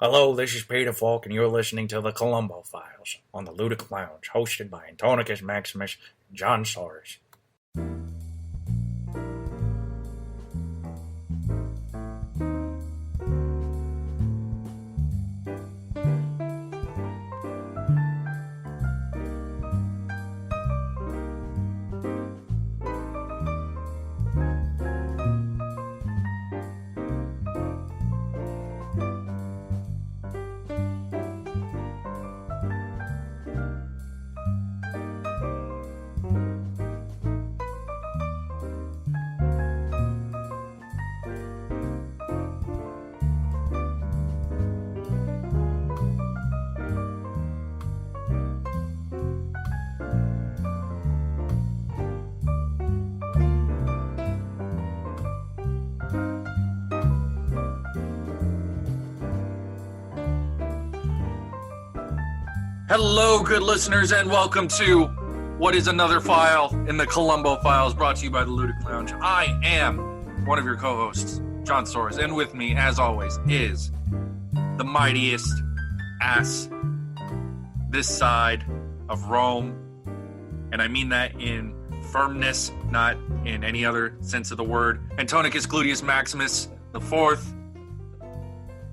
Hello, this is Peter Falk, and you're listening to the Columbo Files on the Ludic Lounge, hosted by Antonicus, Maximus, and John Soares. Hello, good listeners, and welcome to what is another file in the Columbo Files, brought to you by the Ludic Lounge. I am one of your co-hosts, John Soares, and with me, as always, is the mightiest ass this side of Rome, and I mean that in firmness, not in any other sense of the word. Antonicus Gluteus Maximus the Fourth.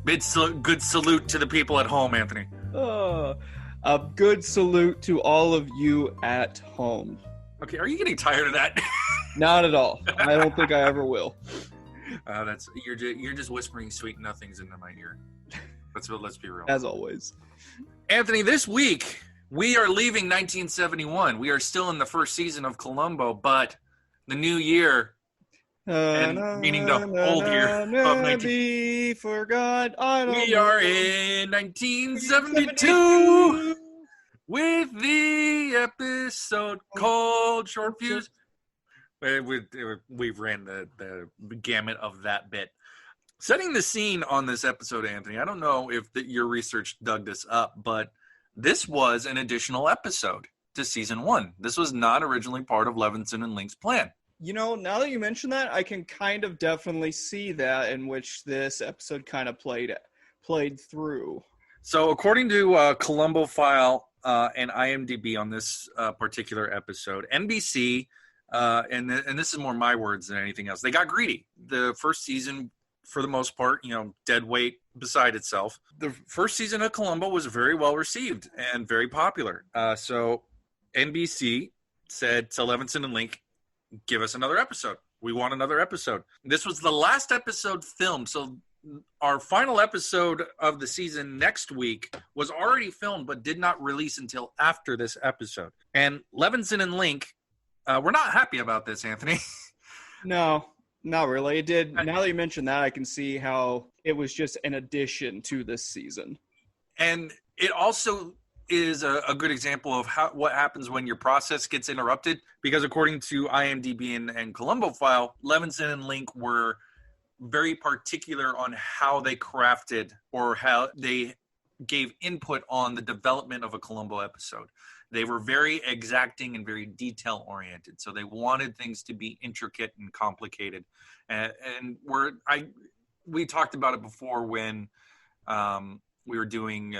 Good salute to the people at home, Anthony. A good salute to all of you at home. Okay, are you getting tired of that? Not at all. I don't think I ever will. You're just whispering sweet nothings into my ear. Let's be real. As always. Anthony, this week we are leaving 1971. We are still in the first season of Columbo, but the new year, meaning the old year of 19... forgot. We are in 1972 with the episode called Short Fuse. We've ran the gamut of that bit. Setting the scene on this episode, Anthony, I don't know if your research dug this up, but this was an additional episode to season 1. This was not originally part of Levinson and Link's plan. You know, now that you mention that, I can kind of definitely see that in which this episode kind of played through. So according to Columbo File and IMDb on this particular episode, NBC, and this is more my words than anything else, they got greedy. The first season, for the most part, dead weight beside itself. The first season of Columbo was very well received and very popular. So NBC said to Levinson and Link, give us another episode. We want another episode. This was the last episode filmed. So our final episode of the season next week was already filmed, but did not release until after this episode. And Levinson and Link were not happy about this, Anthony. No, not really. It did. Now that you mention that, I can see how it was just an addition to this season. And it also is a good example of what happens when your process gets interrupted, because according to IMDb and Columbo File, Levinson and Link were very particular on how they crafted or how they gave input on the development of a Columbo episode. They were very exacting and very detail oriented, so they wanted things to be intricate and complicated. And we talked about it before when we were doing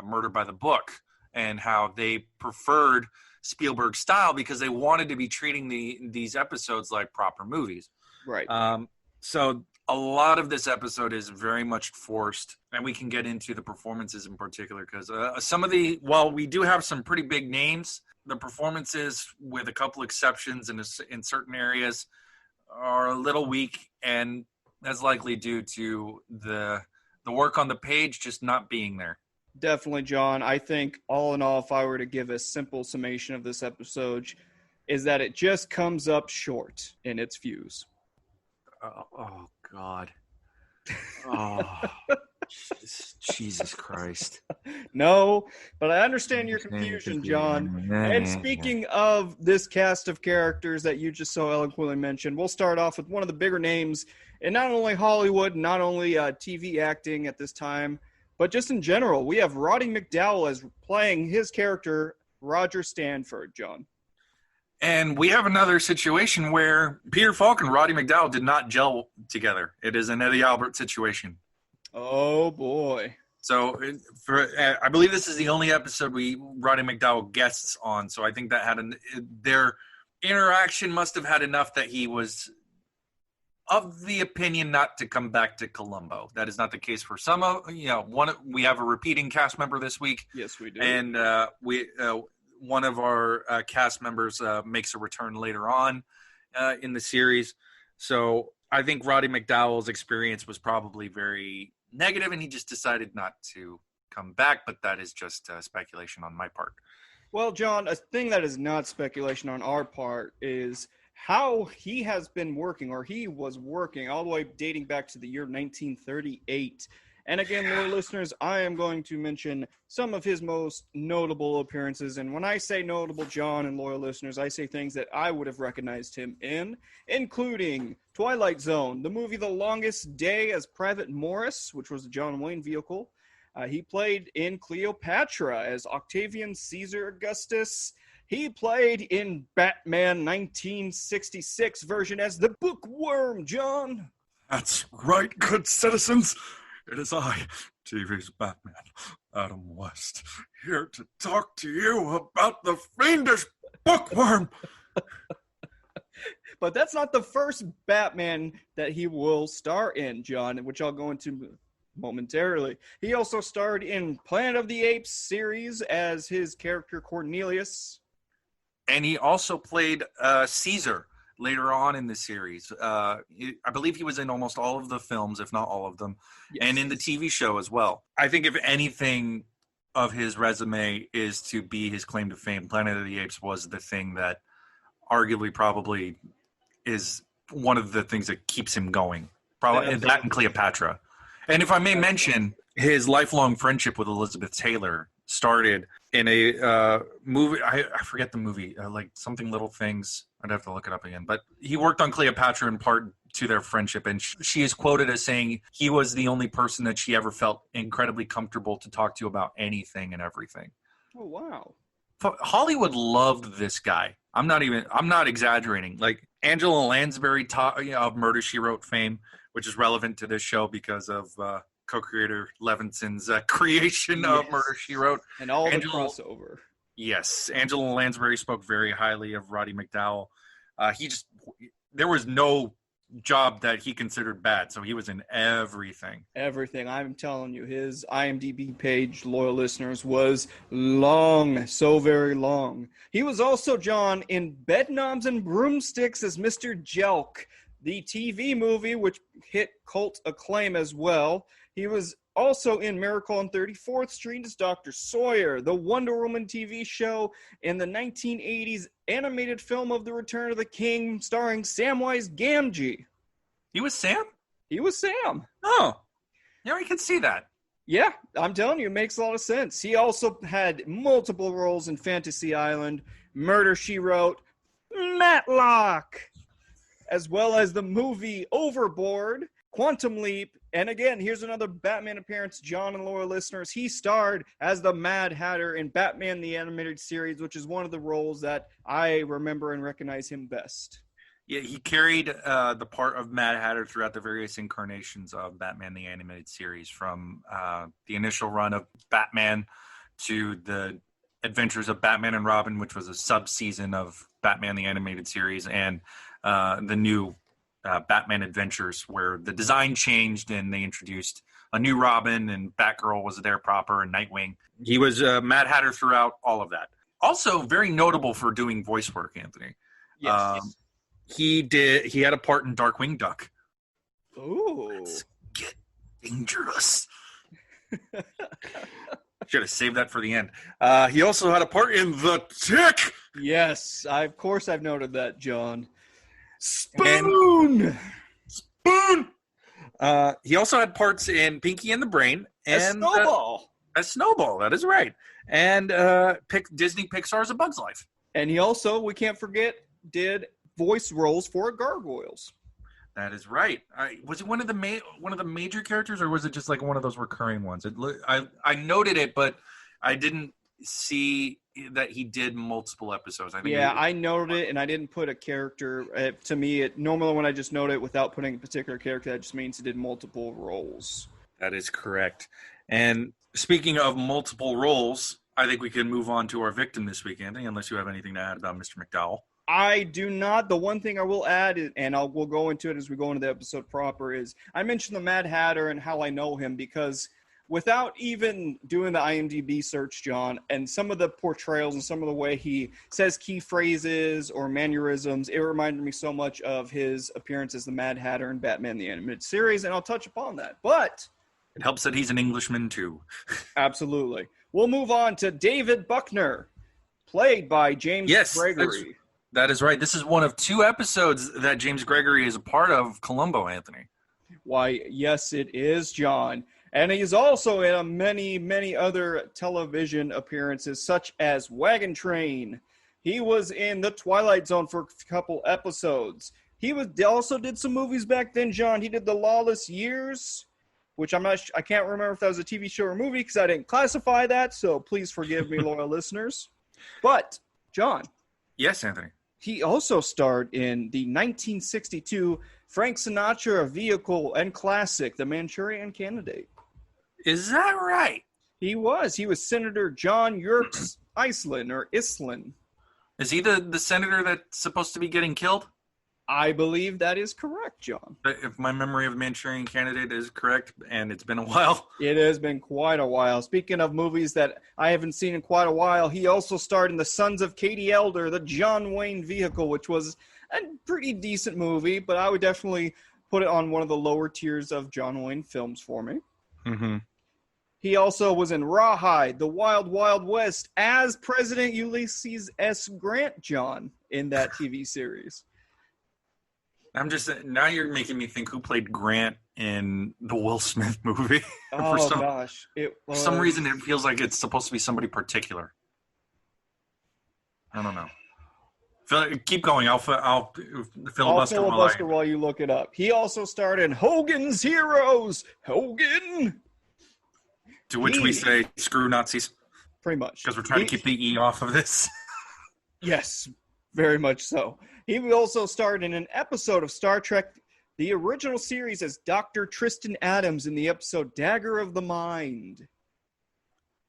Murder by the Book, and how they preferred Spielberg's style because they wanted to be treating these episodes like proper movies. Right. So a lot of this episode is very much forced, and we can get into the performances in particular because while we do have some pretty big names, the performances, with a couple exceptions in certain areas, are a little weak, and that's likely due to the work on the page just not being there. Definitely, John. I think all in all, if I were to give a simple summation of this episode, is that it just comes up short in its views. Oh God. Oh, Jesus Christ. No, but I understand your confusion, John. And speaking of this cast of characters that you just so eloquently mentioned, we'll start off with one of the bigger names in not only Hollywood, not only TV acting at this time, but just in general. We have Roddy McDowall as playing his character, Roger Stanford, John. And we have another situation where Peter Falk and Roddy McDowall did not gel together. It is an Eddie Albert situation. Oh boy. So I believe this is the only episode Roddy McDowall guests on. So I think that their interaction must have had enough that he was of the opinion not to come back to Columbo. That is not the case for some of we have a repeating cast member this week. Yes, we do. And one of our cast members makes a return later on in the series. So I think Roddy McDowall's experience was probably very negative, and he just decided not to come back. But that is just speculation on my part. Well, John, a thing that is not speculation on our part is how he has been working, or he was working, all the way dating back to the year 1938. And again, loyal listeners, I am going to mention some of his most notable appearances. And when I say notable, John and loyal listeners, I say things that I would have recognized him in, including Twilight Zone, the movie The Longest Day as Private Morris, which was a John Wayne vehicle. He played in Cleopatra as Octavian Caesar Augustus. He played in Batman 1966 version as the Bookworm, John. That's right, good citizens. It is I, TV's Batman, Adam West, here to talk to you about the fiendish Bookworm. But that's not the first Batman that he will star in, John, which I'll go into momentarily. He also starred in Planet of the Apes series as his character Cornelius. And he also played Caesar later on in the series. I believe he was in almost all of the films, if not all of them, yes, and in the TV show as well. I think if anything of his resume is to be his claim to fame, Planet of the Apes was the thing that arguably probably is one of the things that keeps him going. Probably that and Cleopatra. And if I may mention, his lifelong friendship with Elizabeth Taylor started in a movie. I forget the movie, like something Little Things. I'd have to look it up again. But he worked on Cleopatra in part to their friendship. And she is quoted as saying he was the only person that she ever felt incredibly comfortable to talk to about anything and everything. Oh, wow. Hollywood loved this guy. I'm not exaggerating. Like Angela Lansbury of Murder, She Wrote fame, which is relevant to this show because of co-creator Levinson's creation of Murder, She Wrote. And all the crossover. Yes. Angela Lansbury spoke very highly of Roddy McDowall. There was no job that he considered bad, so he was in everything. Everything. I'm telling you, his IMDb page, loyal listeners, was long, so very long. He was also, John, in Bedknobs and Broomsticks as Mr. Jelk, the TV movie, which hit cult acclaim as well. He was also in Miracle on 34th Street as Dr. Sawyer, the Wonder Woman TV show, in the 1980s animated film of The Return of the King, starring Samwise Gamgee. He was Sam? He was Sam. Oh, yeah, I can see that. Yeah, I'm telling you, it makes a lot of sense. He also had multiple roles in Fantasy Island, Murder, She Wrote, Matlock, as well as the movie Overboard, Quantum Leap, and again, here's another Batman appearance, John and loyal listeners. He starred as the Mad Hatter in Batman the Animated Series, which is one of the roles that I remember and recognize him best. Yeah, he carried the part of Mad Hatter throughout the various incarnations of Batman the Animated Series, from the initial run of Batman to the Adventures of Batman and Robin, which was a sub-season of Batman the Animated Series, and the new Batman Adventures, where the design changed and they introduced a new Robin, and Batgirl was there proper, and Nightwing. He was Mad Hatter throughout all of that. Also very notable for doing voice work, Anthony. Yes. He had a part in Darkwing Duck. Ooh. Let's get dangerous. Should have saved that for the end. He also had a part in The Tick. Yes, of course I've noted that, John. Spoon! He also had parts in Pinky and the Brain. And a Snowball. A Snowball, that is right. And Disney Pixar's A Bug's Life. And he also, we can't forget, did voice roles for Gargoyles. That is right. Was it one of the major characters, or was it just like one of those recurring ones? I noted it, but I didn't see that he did multiple episodes. I noted it, and I didn't put a character. To me, normally when I just note it without putting a particular character, that just means he did multiple roles. That is correct. And speaking of multiple roles, I think we can move on to our victim this week, Anthony, unless you have anything to add about Mr. McDowall. I do not. The one thing I will add, and we'll go into it as we go into the episode proper, is I mentioned the Mad Hatter and how I know him because without even doing the IMDb search, John, and some of the portrayals and some of the way he says key phrases or mannerisms, it reminded me so much of his appearance as the Mad Hatter in Batman the Animated Series, and I'll touch upon that. But it helps that he's an Englishman, too. Absolutely. We'll move on to David Buckner, played by James Gregory. That is right. This is one of 2 episodes that James Gregory is a part of Columbo, Anthony. Why, yes, it is, John. And he's also in many, many other television appearances, such as Wagon Train. He was in The Twilight Zone for a couple episodes. He also did some movies back then, John. He did The Lawless Years, which I can't remember if that was a TV show or movie because I didn't classify that, so please forgive me, loyal listeners. But, John. Yes, Anthony. He also starred in the 1962 Frank Sinatra vehicle and classic, The Manchurian Candidate. Is that right? He was. He was Senator John Yerkes Iceland. Is he the senator that's supposed to be getting killed? I believe that is correct, John. If my memory of the Manchurian Candidate is correct, and it's been a while. It has been quite a while. Speaking of movies that I haven't seen in quite a while, he also starred in The Sons of Katie Elder, the John Wayne vehicle, which was a pretty decent movie, but I would definitely put it on one of the lower tiers of John Wayne films for me. Mm-hmm. He also was in Rawhide, The Wild Wild West, as President Ulysses S. Grant, John, in that TV series. Now you're making me think who played Grant in the Will Smith movie. Oh, gosh. For some reason, it feels like it's supposed to be somebody particular. I don't know. Keep going. I'll filibuster while you look it up. He also starred in Hogan's Heroes. Hogan! To which we say, screw Nazis. Pretty much. Because we're trying to keep the E off of this. Yes, very much so. He also starred in an episode of Star Trek, the original series, as Dr. Tristan Adams in the episode Dagger of the Mind.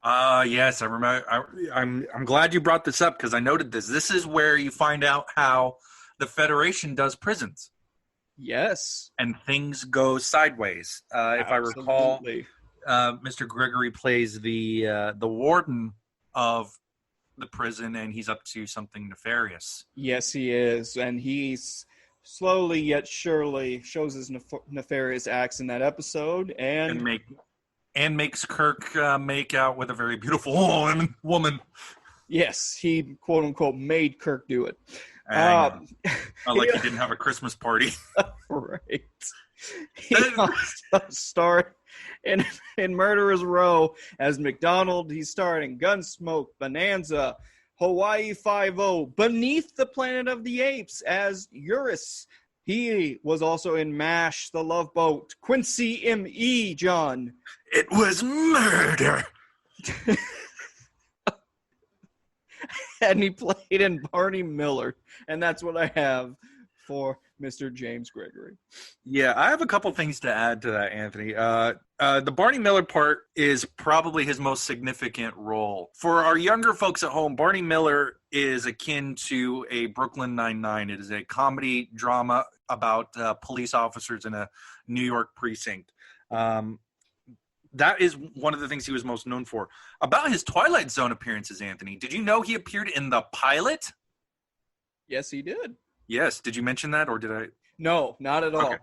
Yes, I remember. I'm glad you brought this up because I noted this. This is where you find out how the Federation does prisons. Yes. And things go sideways. If I recall, Mr. Gregory plays the warden of the prison, and he's up to something nefarious. Yes, he is, and he's slowly yet surely shows his nefarious acts in that episode, and makes Kirk make out with a very beautiful woman. Yes, he quote unquote made Kirk do it. Like he didn't have a Christmas party. Right. He also starred in Murderer's Row as McDonald. He starred in Gunsmoke, Bonanza, Hawaii Five-0, Beneath the Planet of the Apes as Eurus. He was also in MASH, The Love Boat, Quincy M.E., John. It was murder. And he played in Barney Miller. And that's what I have for Mr. James Gregory. Yeah, I have a couple things to add to that, Anthony. The Barney Miller part is probably his most significant role. For our younger folks at home, Barney Miller is akin to a Brooklyn Nine-Nine. It is a comedy drama about police officers in a New York precinct. That is one of the things he was most known for. About his Twilight Zone appearances, Anthony, did you know he appeared in the pilot? Yes, he did. Yes. Did you mention that, or did I? No, not at all.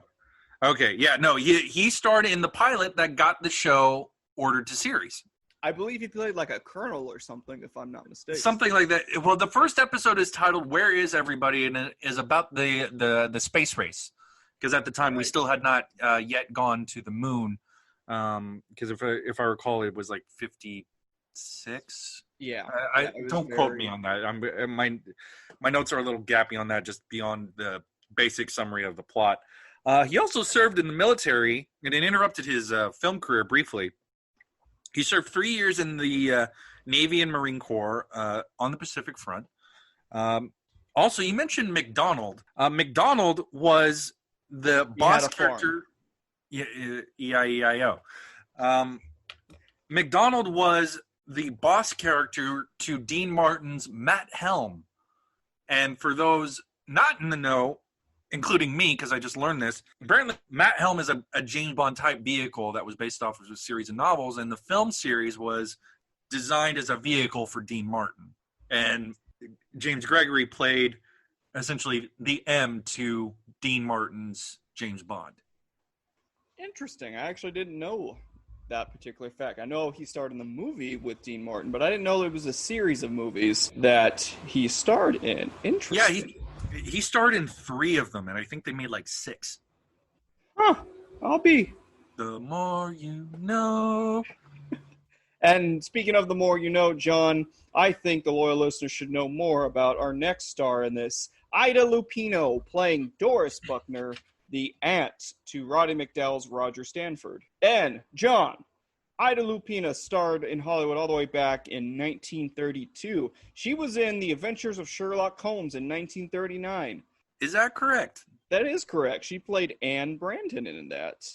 Okay. Yeah, no, he starred in the pilot that got the show ordered to series. I believe he played like a colonel or something, if I'm not mistaken. Something like that. Well, the first episode is titled "Where Is Everybody?" and it is about the space race. Because at the time we still had not yet gone to the moon. Because if I recall, it was like 56. Yeah. Don't quote me on that. My notes are a little gappy on that, just beyond the basic summary of the plot. He also served in the military, and it interrupted his film career briefly. He served 3 years in the Navy and Marine Corps on the Pacific Front. Also, you mentioned McDonald. McDonald was the boss character. E-I-E-I-O. McDonald was the boss character to Dean Martin's Matt Helm. And for those not in the know, including me, because I just learned this, apparently Matt Helm is a James Bond type vehicle that was based off of a series of novels, and the film series was designed as a vehicle for Dean Martin. And James Gregory played essentially the M to Dean Martin's James Bond. Interesting. I actually didn't know that particular fact. I know he starred in the movie with Dean Martin, but I didn't know there was a series of movies that he starred in. Interesting. Yeah, he starred in 3 of them, and I think they made like 6. Huh. I'll be. The more you know. And speaking of the more you know, John, I think the loyal listeners should know more about our next star in this. Ida Lupino playing Doris Buckner, the aunt to Roddy McDowall's Roger Stanford. And, John, Ida Lupino starred in Hollywood all the way back in 1932. She was in The Adventures of Sherlock Holmes in 1939. Is that correct? That is correct. She played Anne Brandon in that.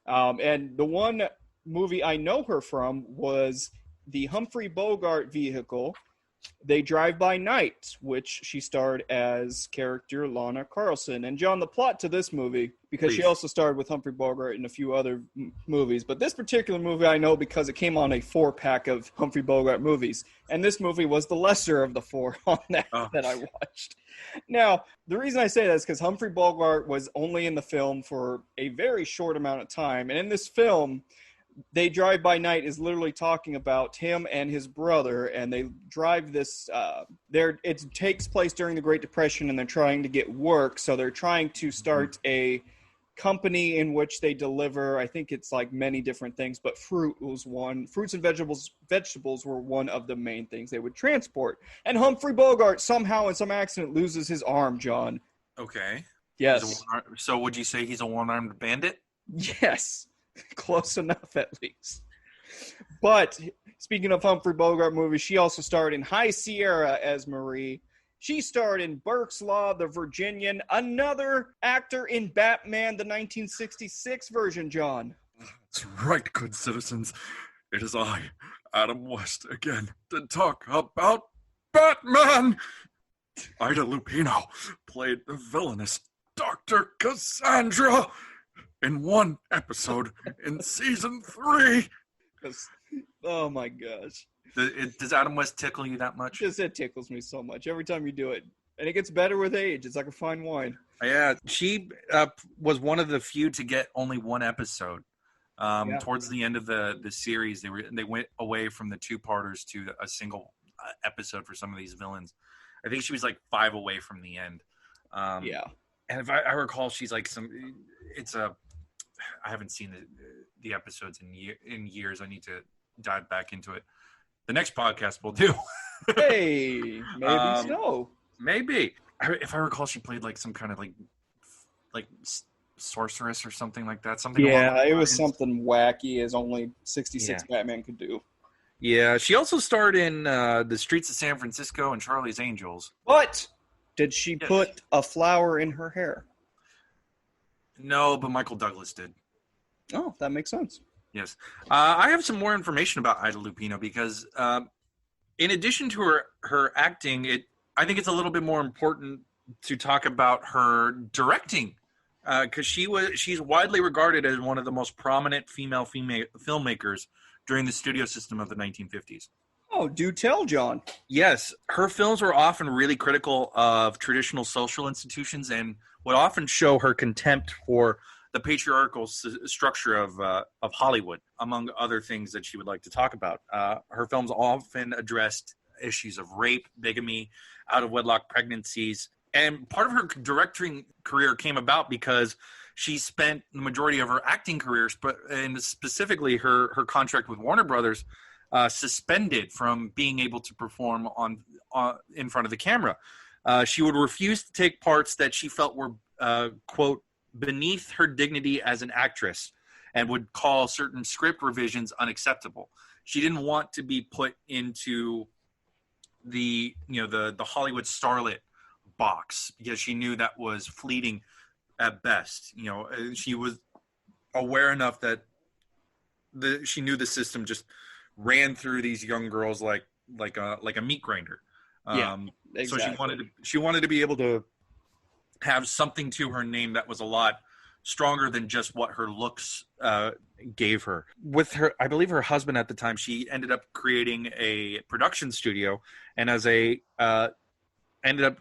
And the one movie I know her from was the Humphrey Bogart vehicle, They Drive by Night, which she starred as character Lana Carlson. And John, the plot to this movie, because she also starred with Humphrey Bogart in a few other movies, but this particular movie I know because it came on a 4-pack of Humphrey Bogart movies, and this movie was the lesser of the 4 on that that I watched. Now, the reason I say that is because Humphrey Bogart was only in the film for a very short amount of time, and in this film, They Drive by Night is literally talking about him and his brother, and they drive this. It takes place during the Great Depression, and they're trying to get work. So they're trying to start a company in which they deliver. I think it's like many different things, but fruit was one. Fruits and vegetables were one of the main things they would transport. And Humphrey Bogart somehow, in some accident, loses his arm. John. Okay. Yes. So would you say he's a one-armed bandit? Yes. Close enough, at least. But speaking of Humphrey Bogart movies, she also starred in High Sierra as Marie. She starred in Burke's Law, The Virginian, another actor in Batman, the 1966 version, John. That's right, good citizens. It is I, Adam West, again, to talk about Batman. Ida Lupino played the villainous Dr. Cassandra in one episode in season 3. Oh my gosh. Does Adam West tickle you that much? It tickles me so much every time you do it. And it gets better with age. It's like a fine wine. Yeah, she was one of the few to get only one episode. Towards the end of the series, they went away from the 2-parters to a single episode for some of these villains. I think she was like 5 away from the end. Yeah. And if I recall, she's like I haven't seen the episodes in years. I need to dive back into it. The next podcast will do. Hey, maybe so. Maybe. If I recall, she played like some kind of like sorceress or something like that. Something. Yeah, it was something wacky as only 66 Batman could do. Yeah, she also starred in The Streets of San Francisco and Charlie's Angels. But did she put a flower in her hair? No, but Michael Douglas did. Oh, that makes sense. Yes. I have some more information about Ida Lupino because in addition to her acting, I think it's a little bit more important to talk about her directing because she's widely regarded as one of the most prominent female filmmakers during the studio system of the 1950s. Oh, do tell, John. Yes. Her films were often really critical of traditional social institutions and would often show her contempt for the patriarchal structure of Hollywood, among other things that she would like to talk about. Her films often addressed issues of rape, bigamy, out-of-wedlock pregnancies. And part of her directing career came about because she spent the majority of her acting career, and specifically her contract with Warner Brothers, suspended from being able to perform in front of the camera. She would refuse to take parts that she felt were, quote, beneath her dignity as an actress, and would call certain script revisions unacceptable. She didn't want to be put into the Hollywood starlet box because she knew that was fleeting at best. She was aware enough that she knew the system just ran through these young girls like a meat grinder. Exactly. So she wanted to be able to have something to her name that was a lot stronger than just what her looks gave her. With her, I believe her husband at the time, she ended up creating a production studio, and as ended up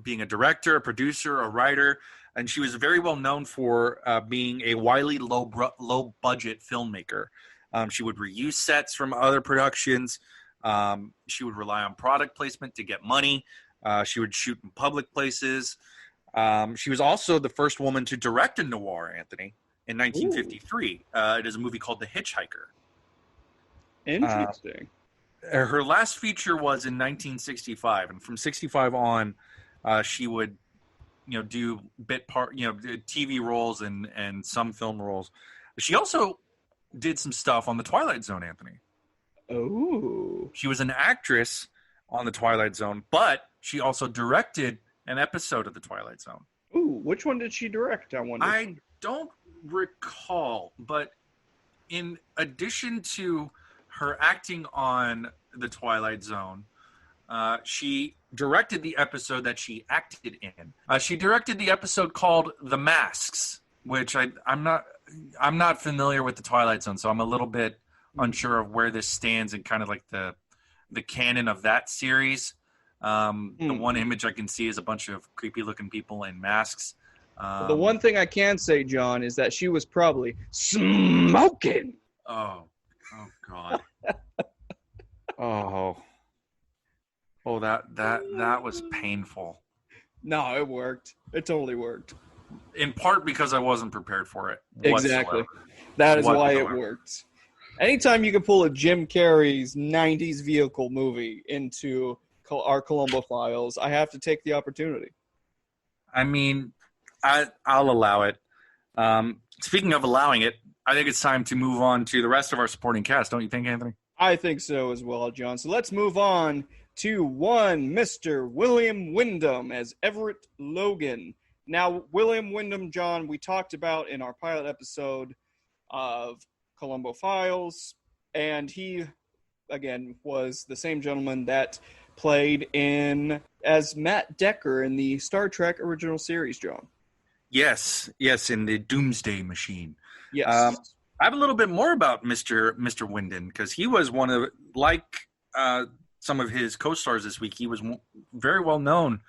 being a director, a producer, a writer, and she was very well known for being a wily low budget filmmaker. She would reuse sets from other productions. She would rely on product placement to get money. She would shoot in public places. She was also the first woman to direct a noir, Anthony, in 1953. It is a movie called The Hitchhiker. Interesting. Her last feature was in 1965, and from 65 on, she would, do TV roles and some film roles. She also did some stuff on The Twilight Zone, Anthony. Oh. She was an actress on The Twilight Zone, but she also directed an episode of The Twilight Zone. Ooh, which one did she direct, I wonder? I don't recall, but in addition to her acting on The Twilight Zone, she directed the episode that she acted in. She directed the episode called The Masks, which I'm not familiar with The Twilight Zone, so I'm a little bit unsure of where this stands in kind of like the canon of that series. The one image I can see is a bunch of creepy looking people in masks. The one thing I can say, John, is that she was probably smoking. Oh God. That was painful. No, it worked. It totally worked. In part because I wasn't prepared for it. Exactly. Whatsoever. That is why it worked. Anytime you can pull a Jim Carrey's 90s vehicle movie into our Columbo Files, I have to take the opportunity. I mean, I'll allow it. Speaking of allowing it, I think it's time to move on to the rest of our supporting cast, don't you think, Anthony? I think so as well, John. So let's move on to one Mr. William Windom as Everett Logan. Now, William Windom, John, we talked about in our pilot episode of Columbo Files, and he, again, was the same gentleman that played as Matt Decker in the Star Trek original series, John. Yes, in the Doomsday Machine. Yes. I have a little bit more about Mr. Windom, because he was one of, like some of his co-stars this week, he was very well known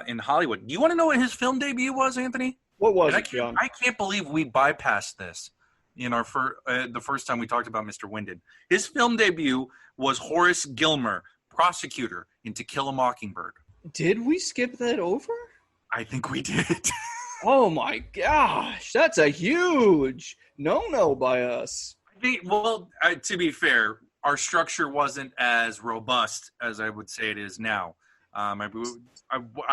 in Hollywood. Do you want to know what his film debut was, Anthony? What was it, John? I can't believe we bypassed this in our the first time we talked about Mr. Windom. His film debut was Horace Gilmer, prosecutor in To Kill a Mockingbird. Did we skip that over? I think we did. Oh my gosh, that's a huge no-no by us. To be fair, our structure wasn't as robust as I would say it is now. I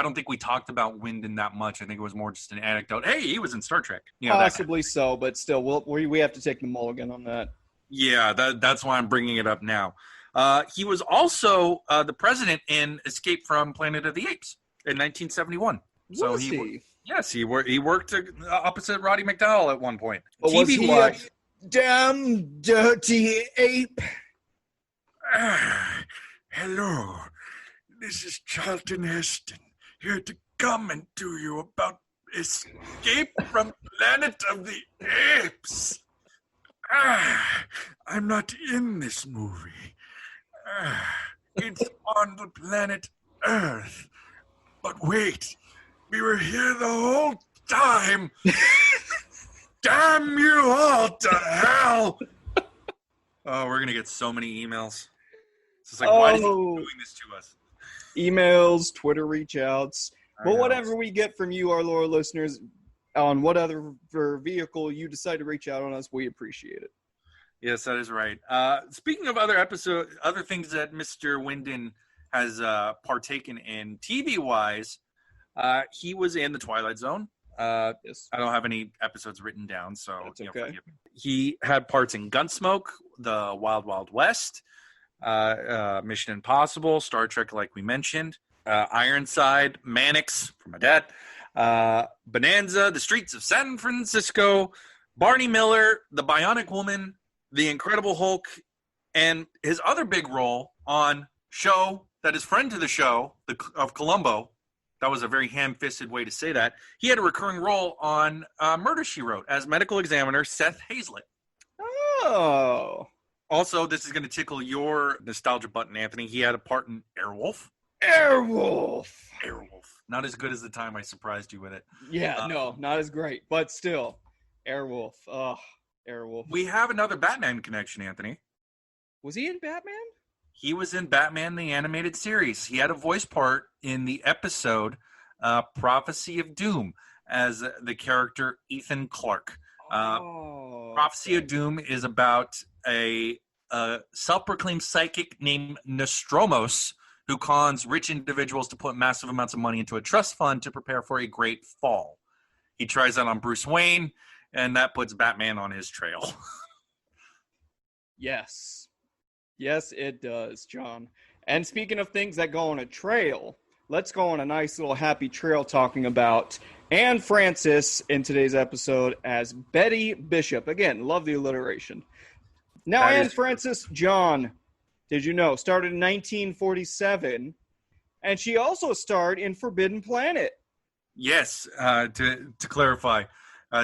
don't think we talked about Windom that much. I think it was more just an anecdote. Hey, he was in Star Trek. Possibly so, but still, we have to take the mulligan on that. Yeah, that's why I'm bringing it up now. He was also the president in Escape from Planet of the Apes in 1971. Was he? Yes, he worked opposite Roddy McDowall at one point. But was he a damn dirty ape? Hello, this is Charlton Heston, here to comment to you about Escape from Planet of the Apes. I'm not in this movie. It's on the planet Earth. But wait, we were here the whole time. Damn you all to hell. Oh, we're going to get so many emails. It's like, why is he doing this to us? Emails, Twitter reach outs. But whatever we get from you, our loyal listeners, on whatever vehicle you decide to reach out on us, we appreciate it. Yes, that is right. Speaking of other things that Mr. Windom has partaken in TV-wise, he was in The Twilight Zone. Yes. I don't have any episodes written down, so that's okay. Forgive me. He had parts in Gunsmoke, The Wild Wild West, Mission Impossible, Star Trek, like we mentioned, Ironside, Mannix from my dad, Bonanza, The Streets of San Francisco, Barney Miller, The Bionic Woman, The Incredible Hulk, and his other big role on show that is friend to the show of Columbo. That was a very ham-fisted way to say that. He had a recurring role on Murder, She Wrote as medical examiner Seth Hazlett. Oh. Also, this is going to tickle your nostalgia button, Anthony. He had a part in Airwolf. Airwolf. Not as good as the time I surprised you with it. Yeah, no, not as great, but still. Airwolf. Ugh, Airwolf. We have another Batman connection, Anthony. Was he in Batman? He was in Batman the Animated Series. He had a voice part in the episode Prophecy of Doom as the character Ethan Clarke. Prophecy of Doom is about a self-proclaimed psychic named Nostromos who cons rich individuals to put massive amounts of money into a trust fund to prepare for a great fall. He tries that on Bruce Wayne, and that puts Batman on his trail. Yes. Yes, it does, John. And speaking of things that go on a trail, let's go on a nice little happy trail talking about Anne Francis in today's episode as Betty Bishop. Again, love the alliteration. Now, Anne Francis, John, did you know, started in 1947, and she also starred in Forbidden Planet. Yes, to clarify,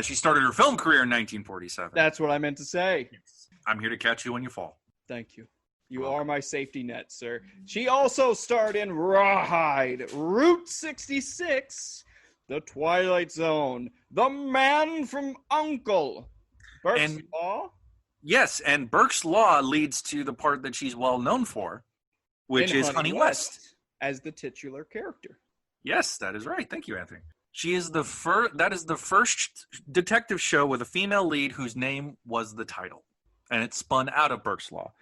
she started her film career in 1947. That's what I meant to say. Yes. I'm here to catch you when you fall. Thank you. You are my safety net, sir. She also starred in Rawhide, Route 66, The Twilight Zone, The Man from U.N.C.L.E., Burke's Law. Yes, and Burke's Law leads to the part that she's well known for, which is Honey West as the titular character. Yes, that is right. Thank you, Anthony. She is the first. That is the first detective show with a female lead whose name was the title, and it spun out of Burke's Law.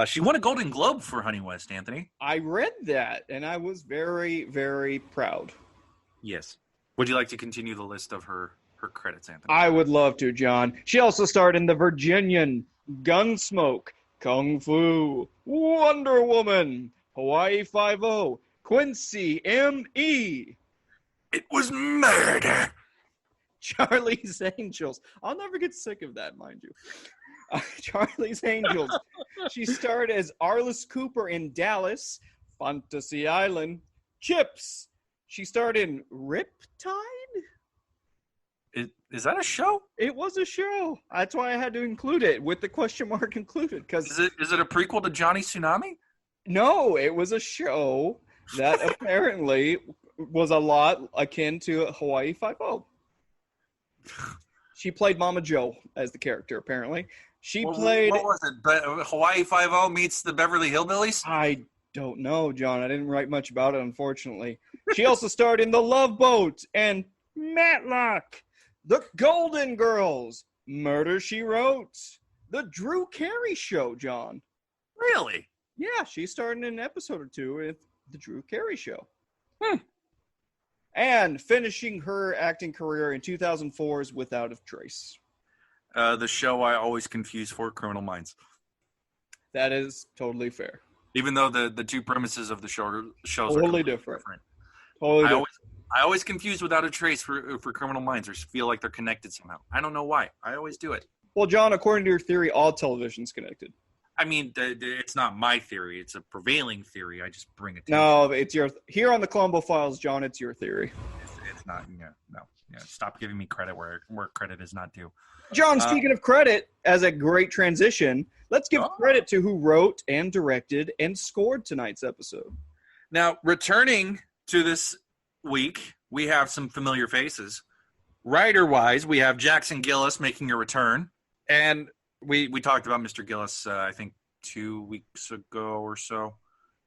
She won a Golden Globe for Honey West, Anthony. I read that, and I was very, very proud. Yes. Would you like to continue the list of her credits, Anthony? I would love to, John. She also starred in The Virginian, Gunsmoke, Kung Fu, Wonder Woman, Hawaii Five-0, Quincy M.E. It was murder. Charlie's Angels. I'll never get sick of that, mind you. Charlie's Angels. She starred as Arliss Cooper in Dallas, Fantasy Island, Chips. She starred in Riptide? Is that a show? It was a show. That's why I had to include it with the question mark included. Is it a prequel to Johnny Tsunami? No, it was a show that apparently was a lot akin to Hawaii Five-0. She played Mama Joe as the character, apparently. What was it? Hawaii Five-0 meets the Beverly Hillbillies? I don't know, John. I didn't write much about it, unfortunately. She also starred in The Love Boat and Matlock, The Golden Girls, Murder, She Wrote, The Drew Carey Show, John. Really? Yeah, she starred in an episode or two with The Drew Carey Show. And finishing her acting career in 2004's Without a Trace. The show I always confuse for Criminal Minds. That is totally fair. Even though the two premises of the shows totally are different. Totally different. I always confuse Without a Trace for Criminal Minds, or feel like they're connected somehow. I don't know why. I always do it. Well, John, according to your theory, all television's connected. I mean, it's not my theory. It's a prevailing theory. I just bring it to No, it's your here on the Columbo Files, John. It's your theory. It's not. No. Stop giving me credit where credit is not due. John, speaking of credit, as a great transition, let's give credit to who wrote and directed and scored tonight's episode. Now, returning to this week, we have some familiar faces. Writer-wise, we have Jackson Gillis making a return. And we talked about Mr. Gillis, I think, 2 weeks ago or so.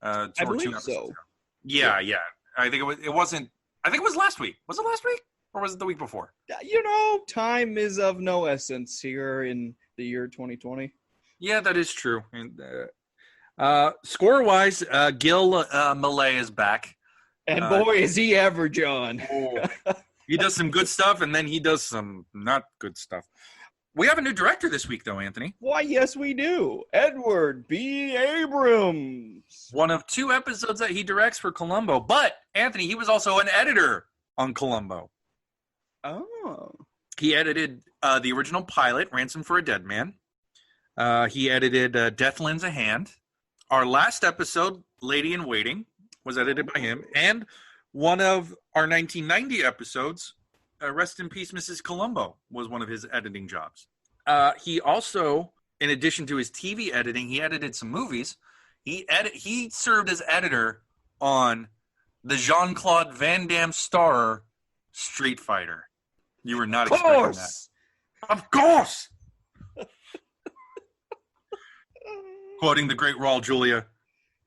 I believe so. Yeah. I think it wasn't. I think it was last week. Was it last week? Or was it the week before? Time is of no essence here in the year 2020. Yeah, that is true. And score-wise, Gil Malay is back. And boy, is he ever, John. He does some good stuff, and then he does some not good stuff. We have a new director this week, though, Anthony. Why, yes, we do. Edward B. Abrams. One of 2 episodes that he directs for Columbo. But, Anthony, he was also an editor on Columbo. Oh. He edited the original pilot, Ransom for a Dead Man. He edited Death Lends a Hand. Our last episode, Lady in Waiting, was edited by him. And one of our 1990 episodes, Rest in Peace, Mrs. Columbo, was one of his editing jobs. He also, in addition to his TV editing, he edited some movies. He served as editor on the Jean-Claude Van Damme starrer Street Fighter. You were not expecting that. Of course! Quoting the great Raul Julia,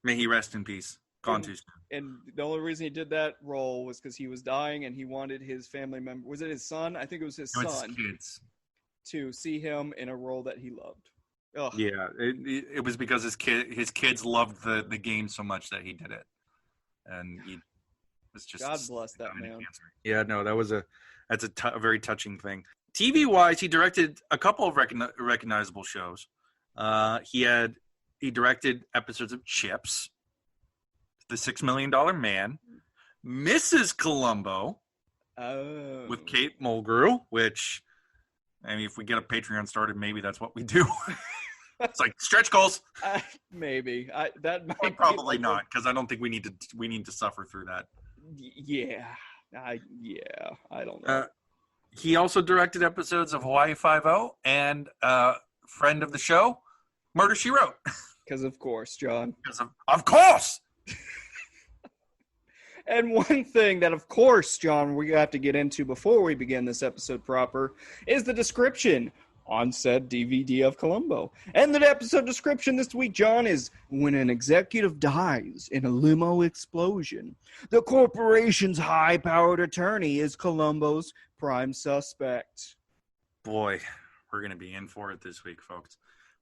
may he rest in peace. Gone too soon. And the only reason he did that role was because he was dying and he wanted his family member, was it his son? I think it was his son. Kids. To see him in a role that he loved. Ugh. Yeah, it was because his kids loved the game so much that he did it. And he was just... God bless that man. Cancer. Yeah, no, that's a very touching thing. TV-wise, he directed a couple of recognizable shows. He directed episodes of Chips, The $6 Million Man, Mrs. Columbo, with Kate Mulgrew, which, I mean, if we get a Patreon started, maybe that's what we do. It's like stretch goals. Maybe that might probably not, because I don't think we need to suffer through that. Yeah, I don't know. He also directed episodes of Hawaii Five-0 and friend of the show, Murder, She Wrote. Because of course, John. Because of course. And one thing that, of course, John, we have to get into before we begin this episode proper is the description on said DVD of Columbo. And the episode description this week, John, is when an executive dies in a limo explosion, the corporation's high-powered attorney is Columbo's prime suspect. Boy, we're going to be in for it this week, folks.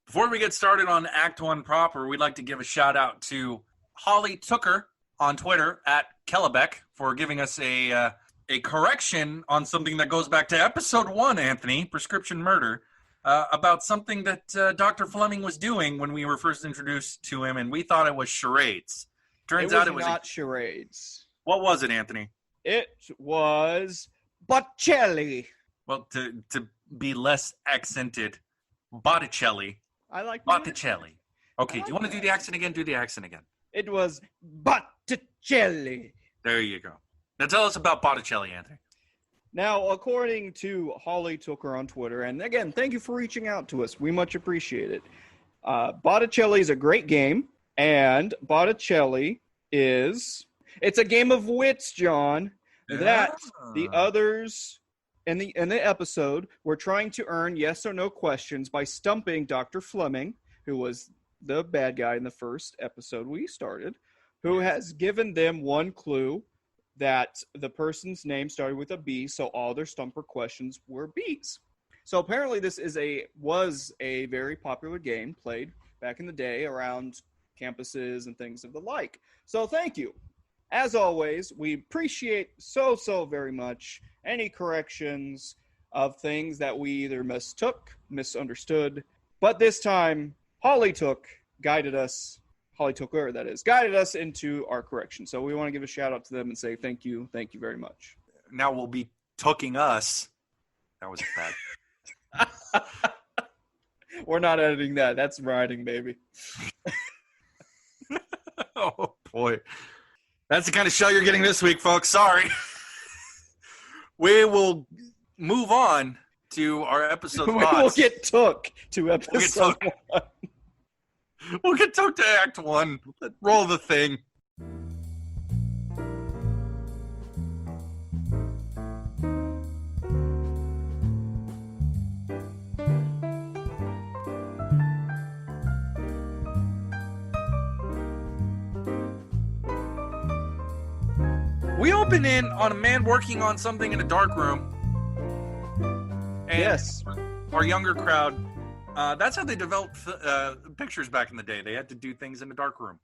Before we get started on Act 1 proper, we'd like to give a shout-out to Holly Tooker on Twitter, @Kellebeck, for giving us a correction on something that goes back to Episode 1, Anthony, Prescription Murder, about something that Dr. Fleming was doing when we were first introduced to him, and we thought it was charades. Turns out it was not charades. What was it, Anthony? It was Botticelli. Well, to be less accented, Botticelli. I like Botticelli. Okay, do you want to do the accent again? Do the accent again. It was Botticelli. There you go. Now tell us about Botticelli, Anthony. Now, according to Holly Tooker on Twitter, and again, thank you for reaching out to us. We much appreciate it. Botticelli is a great game, and Botticelli it's a game of wits, John, that the others in the episode were trying to earn yes or no questions by stumping Dr. Fleming, who was the bad guy in the first episode we started, who has given them one clue that the person's name started with a B, so all their stumper questions were B's. So apparently this was a very popular game played back in the day around campuses and things of the like. So thank you. As always, we appreciate so very much any corrections of things that we either misunderstood, but this time Holly Tooker, guided us into our correction. So we want to give a shout out to them and say thank you very much. Now we'll be tooking us. That was bad. We're not editing that. That's writing, baby. Oh boy. That's the kind of show you're getting this week, folks. Sorry. We will move on to our episode thoughts. We'll get took to episode 1. We'll get took to Act 1. Roll the thing. We open in on a man working on something in a dark room. And yes. Our younger crowd, that's how they developed pictures back in the day. They had to do things in a dark room.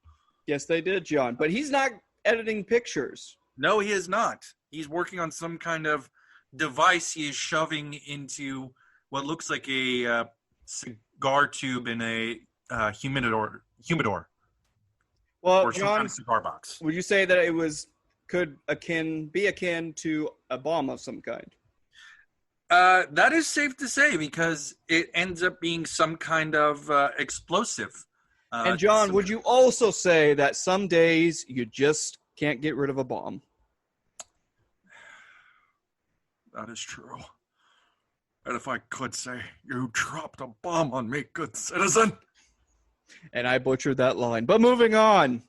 Yes, they did, John. But he's not editing pictures. No, he is not. He's working on some kind of device he is shoving into what looks like a cigar tube in a humidor. Well, or John, some kind of cigar box. Would you say that it could be akin to a bomb of some kind? That is safe to say because it ends up being some kind of explosive. And John, would you also say that some days you just can't get rid of a bomb? That is true. And if I could say, you dropped a bomb on me, good citizen. And I butchered that line. But moving on.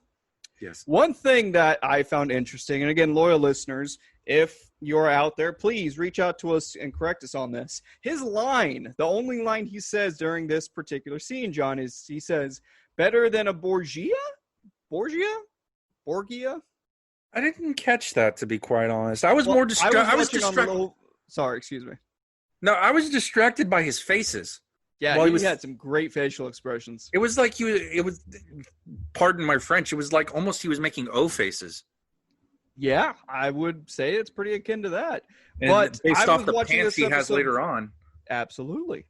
Yes. One thing that I found interesting, and again, loyal listeners, if you're out there, please reach out to us and correct us on this. His line, the only line he says during this particular scene, John, is he says, better than a Borgia? Borgia? I didn't catch that, to be quite honest. I was more distracted. I was distracted. Sorry, excuse me. No, I was distracted by his faces. Yeah, he had some great facial expressions. It was like pardon my French, it was like almost he was making O faces. Yeah, I would say it's pretty akin to that. And but based off the pants he has later on. Absolutely.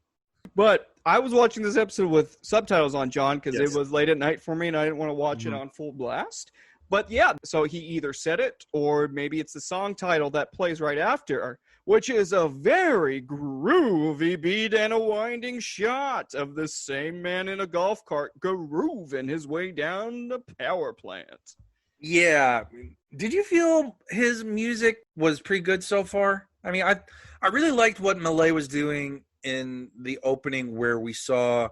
But I was watching this episode with subtitles on, John, because Yes. it was late at night for me and I didn't want to watch it on full blast. But yeah, so he either said it or maybe it's the song title that plays right after, which is a very groovy beat and a winding shot of the same man in a golf cart grooving his way down the power plant. Yeah. Did you feel his music was pretty good so far? I mean, I really liked what Malay was doing in the opening where we saw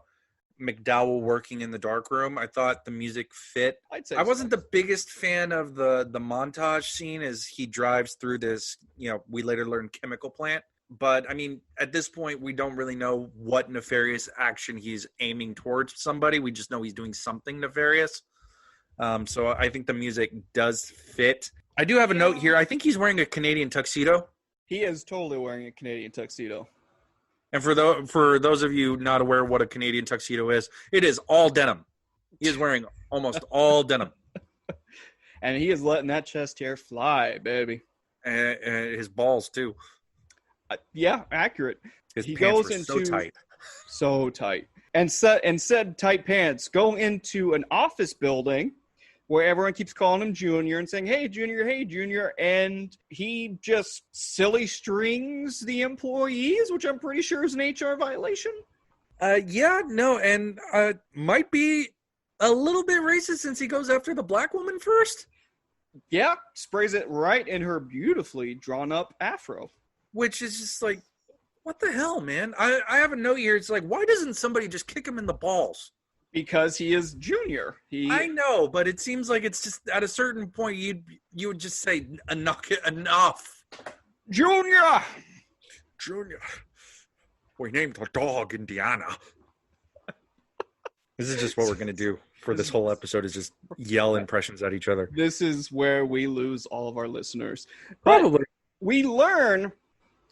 McDowall working in the darkroom. I thought the music fit. I wasn't the biggest fan of the montage scene as he drives through this, we later learn chemical plant. But I mean, at this point, we don't really know what nefarious action he's aiming towards somebody. We just know he's doing something nefarious. So I think the music does fit. I do have a note here. I think he's wearing a Canadian tuxedo. He is totally wearing a Canadian tuxedo. And for those of you not aware what a Canadian tuxedo is, it is all denim. He is wearing almost all denim. And he is letting that chest hair fly, baby. And his balls, too. Yeah, accurate. His he pants goes were into so tight. So tight. And said tight pants go into an office building where everyone keeps calling him Junior and saying, hey, Junior. And he just silly strings the employees, which I'm pretty sure is an HR violation. And might be a little bit racist since he goes after the black woman first. Yeah, sprays it right in her beautifully drawn up afro. Which is just like, what the hell, man? I have a note here. It's like, why doesn't somebody just kick him in the balls? Because he is Junior. I know, but it seems like it's just at a certain point you would just say enough. Junior. We named our dog Indiana. This is just what we're gonna do for this whole episode is just yell impressions at each other. This is where we lose all of our listeners. Probably. But we learn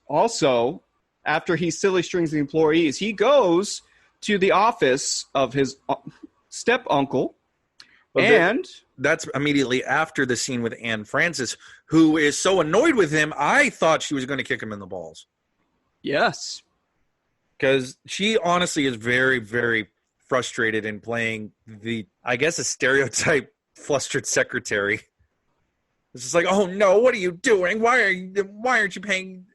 also after he silly strings the employees, he goes to the office of his step uncle, and that's immediately after the scene with Anne Francis, who is so annoyed with him. I thought she was going to kick him in the balls. Yes, because she honestly is very, very frustrated in playing a stereotype flustered secretary. It's just like, oh no, what are you doing? Why aren't you paying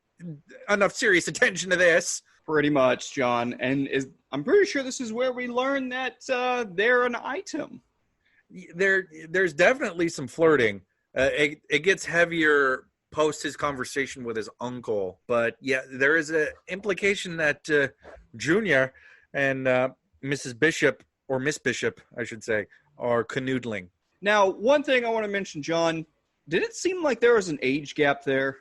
enough serious attention to this? Pretty much, John. And I'm pretty sure this is where we learn that they're an item. There's definitely some flirting. It gets heavier post his conversation with his uncle. But yeah, there is an implication that Junior and Mrs. Bishop, or Miss Bishop, I should say, are canoodling. Now, one thing I want to mention, John, did it seem like there was an age gap there?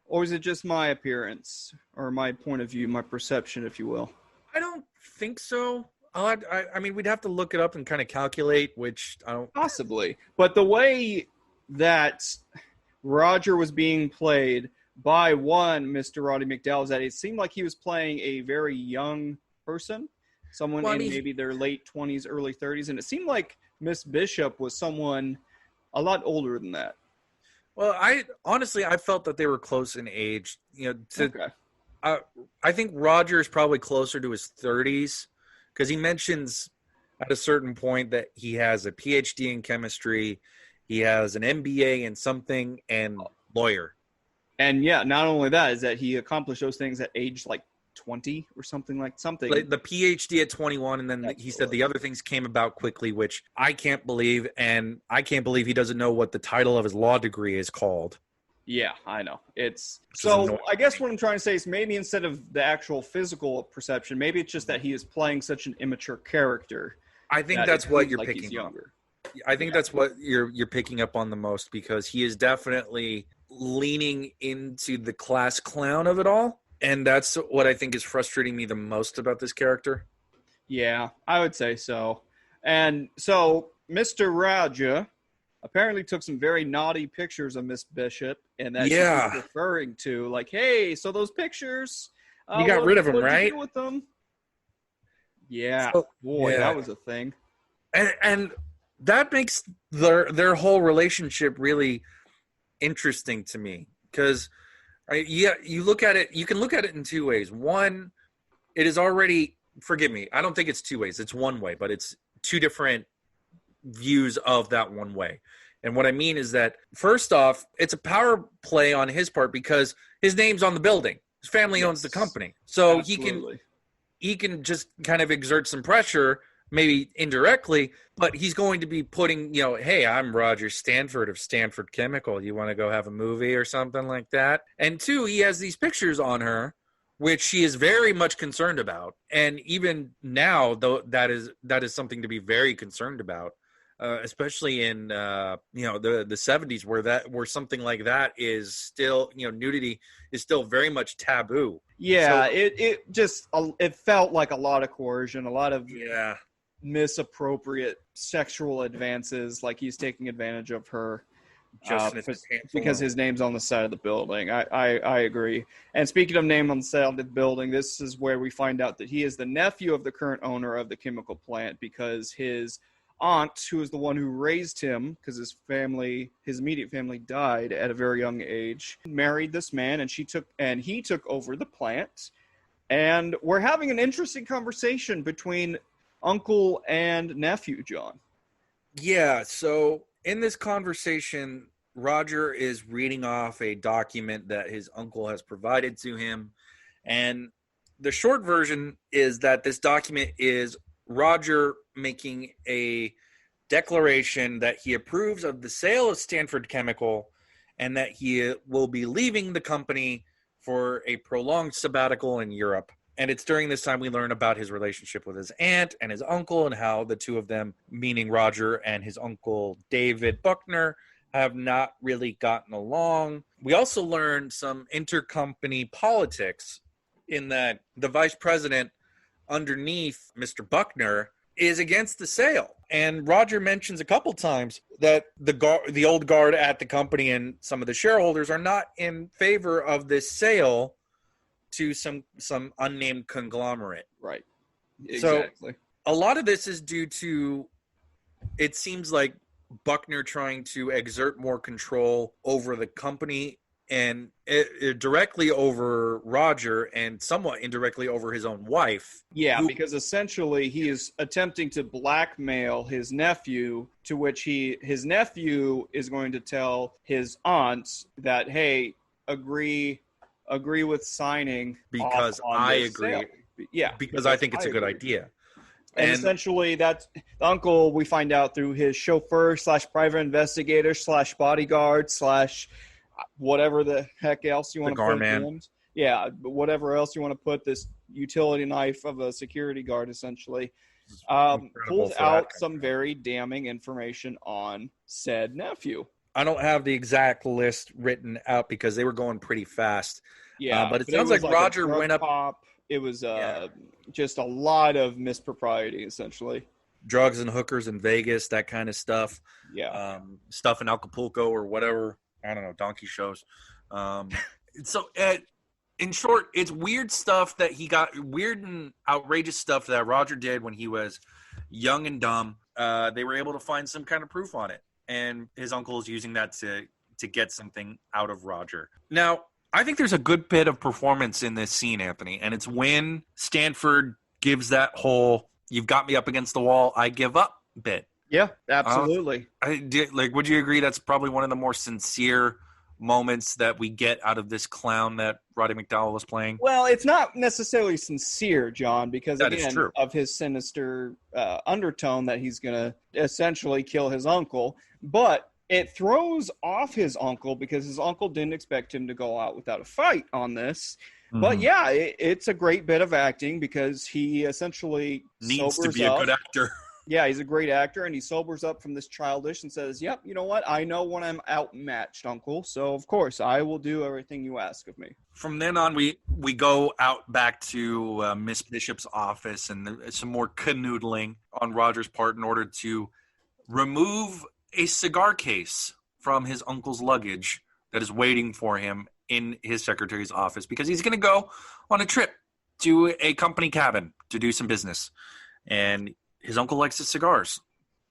Or is it just my appearance or my point of view, my perception, if you will? I don't think so. I mean, we'd have to look it up and kind of calculate, which I don't... Possibly. But the way that Roger was being played by Mr. Roddy McDowall, is that it seemed like he was playing a very young person, someone in maybe their late 20s, early 30s. And it seemed like Miss Bishop was someone a lot older than that. Well, I felt that they were close in age. Okay. I think Roger is probably closer to his 30s because he mentions at a certain point that he has a PhD in chemistry, he has an MBA in something, and lawyer. And yeah, not only that, is that he accomplished those things at age like 20 or something. Like the PhD at 21, and then he said the other things came about quickly, which I can't believe, and I can't believe he doesn't know what the title of his law degree is called. Yeah, I know. So I guess what I'm trying to say is maybe instead of the actual physical perception, maybe it's just that he is playing such an immature character. I think that's what you're picking up. I think that's what you're picking up on the most, because he is definitely leaning into the class clown of it all. And that's what I think is frustrating me the most about this character. Yeah, I would say so. And so Mr. Raja apparently took some very naughty pictures of Miss Bishop, and that she was referring to, like, hey, so those pictures, you got rid of them, right? What did you do with them? Yeah, that was a thing. And that makes their whole relationship really interesting to me, because you look at it, you can look at it in two ways. One, it is already, forgive me, I don't think it's two ways, it's one way, but it's two different views of that one way. And what I mean is that, first off, it's a power play on his part because his name's on the building. His family owns the company. So he can just kind of exert some pressure, maybe indirectly, but he's going to be putting, hey, I'm Roger Stanford of Stanford Chemical. You want to go have a movie or something like that? And two, he has these pictures on her, which she is very much concerned about. And even now, though, that is something to be very concerned about. Especially in the 70s, where something like that is still, nudity is still very much taboo. Yeah, so, it felt like a lot of coercion, a lot of misappropriate sexual advances, like he's taking advantage of her because his name's on the side of the building. I agree. And speaking of name on the side of the building, this is where we find out that he is the nephew of the current owner of the chemical plant, because his aunt, who is the one who raised him, because his immediate family died at a very young age, married this man, and he took over the plant. And we're having an interesting conversation between uncle and nephew, John. Yeah, so in this conversation, Roger is reading off a document that his uncle has provided to him. And the short version is that this document is Roger making a declaration that he approves of the sale of Stanford Chemical and that he will be leaving the company for a prolonged sabbatical in Europe. And it's during this time we learn about his relationship with his aunt and his uncle, and how the two of them, meaning Roger and his uncle David Buckner, have not really gotten along. We also learn some intercompany politics, in that the vice president underneath Mr. Buckner is against the sale. And Roger mentions a couple times that the old guard at the company and some of the shareholders are not in favor of this sale to some unnamed conglomerate. Right. Exactly. So a lot of this is due to, it seems like, Buckner trying to exert more control over the company, and it directly over Roger and somewhat indirectly over his own wife. Yeah, because essentially he is attempting to blackmail his nephew, to which his nephew is going to tell his aunt that, hey, agree with signing because I agree. Sale. Yeah, because I think it's a good idea. And essentially, that's the uncle, we find out through his chauffeur / private investigator / bodyguard / whatever the heck else you want to put in. Yeah, but whatever else you want to put, this utility knife of a security guard, essentially, pulls out some very damning information on said nephew. I don't have the exact list written out because they were going pretty fast. Yeah, but it sounds like Roger went up. It was just a lot of mispropriety, essentially. Drugs and hookers in Vegas, that kind of stuff. Yeah. Stuff in Acapulco or whatever. I don't know, donkey shows. So, in short, it's weird stuff that he got, weird and outrageous stuff that Roger did when he was young and dumb. They were able to find some kind of proof on it. And his uncle is using that to get something out of Roger. Now, I think there's a good bit of performance in this scene, Anthony, and it's when Stanford gives that whole "you've got me up against the wall, I give up" bit. Yeah, absolutely. Would you agree that's probably one of the more sincere moments that we get out of this clown that Roddy McDowall was playing. Well, it's not necessarily sincere, John, because That is again, true. of his sinister undertone that he's going to essentially kill his uncle. But it throws off his uncle because his uncle didn't expect him to go out without a fight on this. But yeah, it's a great bit of acting because he essentially Needs to sobers be up. a good actor. Yeah, he's a great actor, and he sobers up from this childish and says, yep, you know what? I know when I'm outmatched, Uncle, so of course I will do everything you ask of me. From then on, we go out back to Miss Bishop's office and some more canoodling on Roger's part in order to remove a cigar case from his uncle's luggage that is waiting for him in his secretary's office because he's going to go on a trip to a company cabin to do some business. And his uncle likes his cigars.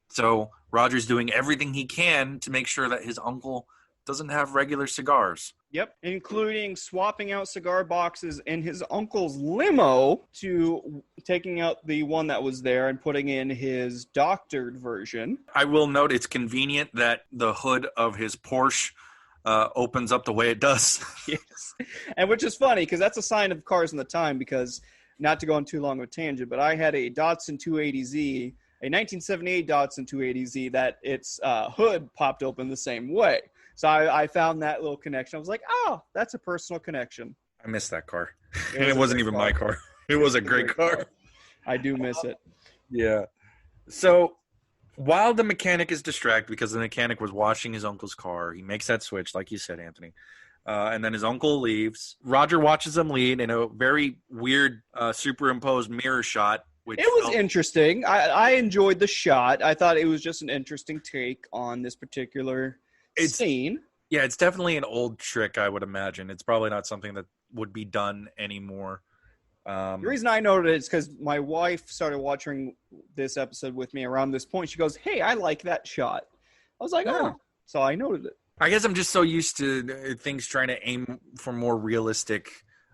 So Roger's doing everything he can to make sure that his uncle doesn't have regular cigars. Yep, including swapping out cigar boxes in his uncle's limo to taking out the one that was there and putting in his doctored version. I will note it's convenient that the hood of his Porsche opens up the way it does. Yes, and which is funny because that's a sign of cars in the time because, not to go on too long of a tangent, but I had a Datsun 280Z, a 1978 Datsun 280Z that its hood popped open the same way. So I found that little connection. I was like, oh, that's a personal connection. I missed that car. It And was it a wasn't great even car. my car. It was a great car. I do miss it. Yeah. So while the mechanic is distracted because the mechanic was washing his uncle's car, he makes that switch, like you said, Anthony. And then his uncle leaves. Roger watches him lead in a very weird superimposed mirror shot. Which It was interesting. I enjoyed the shot. I thought it was just an interesting take on this particular scene. Yeah, it's definitely an old trick, I would imagine. It's probably not something that would be done anymore. The reason I noted it is because my wife started watching this episode with me around this point. She goes, hey, I like that shot. I was like, oh. So I noted it. I guess I'm just so used to things trying to aim for more realistic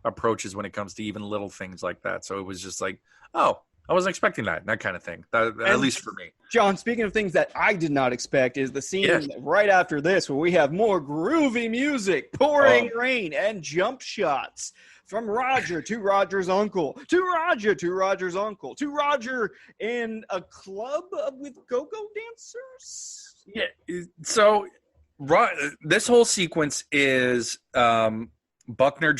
approaches when it comes to even little things like that. So it was just like, oh, I wasn't expecting that kind of thing, at least for me. John, speaking of things that I did not expect, is the scene right after this where we have more groovy music, pouring rain, and jump shots from Roger to Roger's uncle, to Roger to Roger's uncle, to Roger in a club with go-go dancers. Yeah, so this whole sequence is Buckner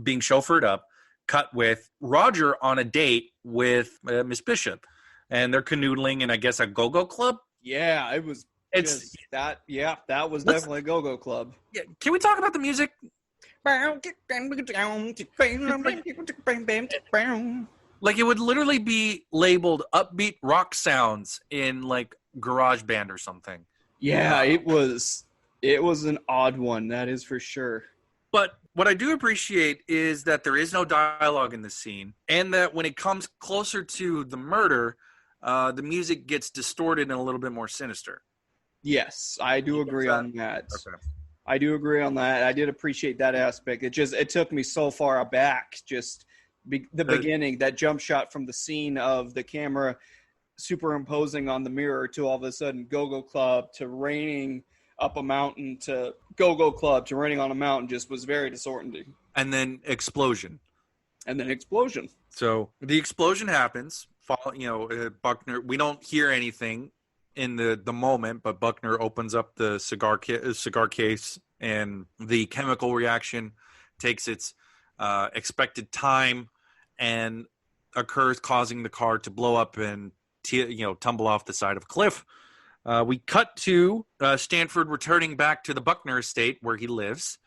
being chauffeured up, cut with Roger on a date with Miss Bishop, and they're canoodling in, I guess, a go-go club. Yeah, it was. That was definitely a go-go club. Yeah, can we talk about the music? Like, it would literally be labeled upbeat rock sounds in like Garage Band or something. Yeah, it was an odd one, that is for sure. But what I do appreciate is that there is no dialogue in the scene, and that when it comes closer to the murder, the music gets distorted and a little bit more sinister. Yes, I do agree on that. Okay. I do agree on that. I did appreciate that aspect. It took me so far back, just the beginning, that jump shot from the scene of the camera superimposing on the mirror to all of a sudden go-go club to raining up a mountain to go-go club to raining on a mountain just was very disorienting. And then explosion. So the explosion happens. Buckner, we don't hear anything in the moment, but Buckner opens up the cigar case, and the chemical reaction takes its expected time and occurs, causing the car to blow up and tumble off the side of a cliff. We cut to Stanford returning back to the Buckner estate where he lives.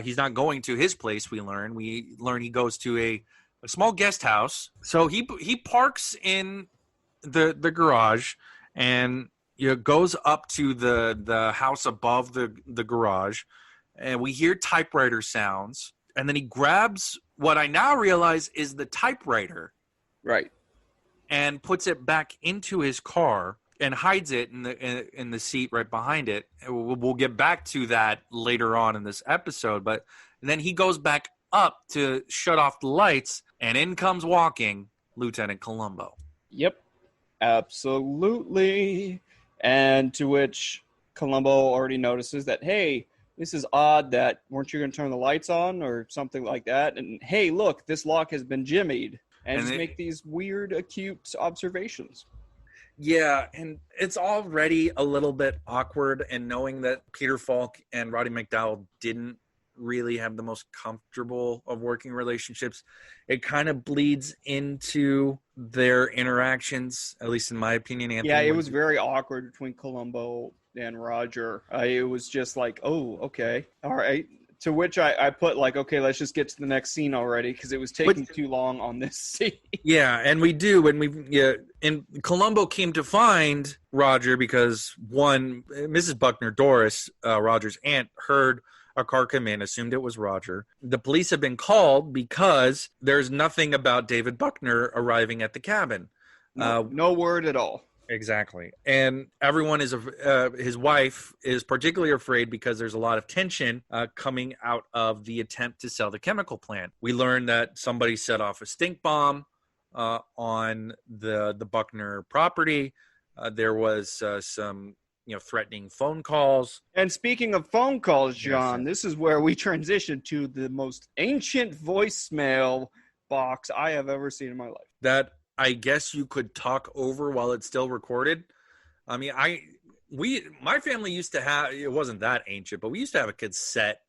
He's not going to his place, we learn. We learn he goes to a small guest house. So he parks in the garage and goes up to the house above the garage. And we hear typewriter sounds. And then he grabs what I now realize is the typewriter. Right. And puts it back into his car and hides it in the seat right behind it. We'll get back to that later on in this episode, but then he goes back up to shut off the lights, and in comes walking Lieutenant Columbo. Yep, absolutely. And to which Columbo already notices that, hey, this is odd that weren't you going to turn the lights on or something like that? And hey, look, this lock has been jimmied. And just make these weird, acute observations. Yeah, and it's already a little bit awkward, and knowing that Peter Falk and Roddy McDowall didn't really have the most comfortable of working relationships, it kind of bleeds into their interactions, at least in my opinion. Anthony, yeah, it was very awkward between Columbo and Roger. It was just like, oh, okay, all right. To which I put like, okay, let's just get to the next scene already because it was taking too long on this scene. Yeah, and we do, and Columbo came to find Roger because one, Mrs. Buckner, Doris, Roger's aunt, heard a car come in, assumed it was Roger. The police have been called because there's nothing about David Buckner arriving at the cabin. No word at all. Exactly. And everyone is, his wife is particularly afraid because there's a lot of tension coming out of the attempt to sell the chemical plant. We learned that somebody set off a stink bomb on the Buckner property. There was some, threatening phone calls. And speaking of phone calls, John, this is where we transition to the most ancient voicemail box I have ever seen in my life. That I guess you could talk over while it's still recorded. I mean, my family used to have, it wasn't that ancient, but we used to have a cassette,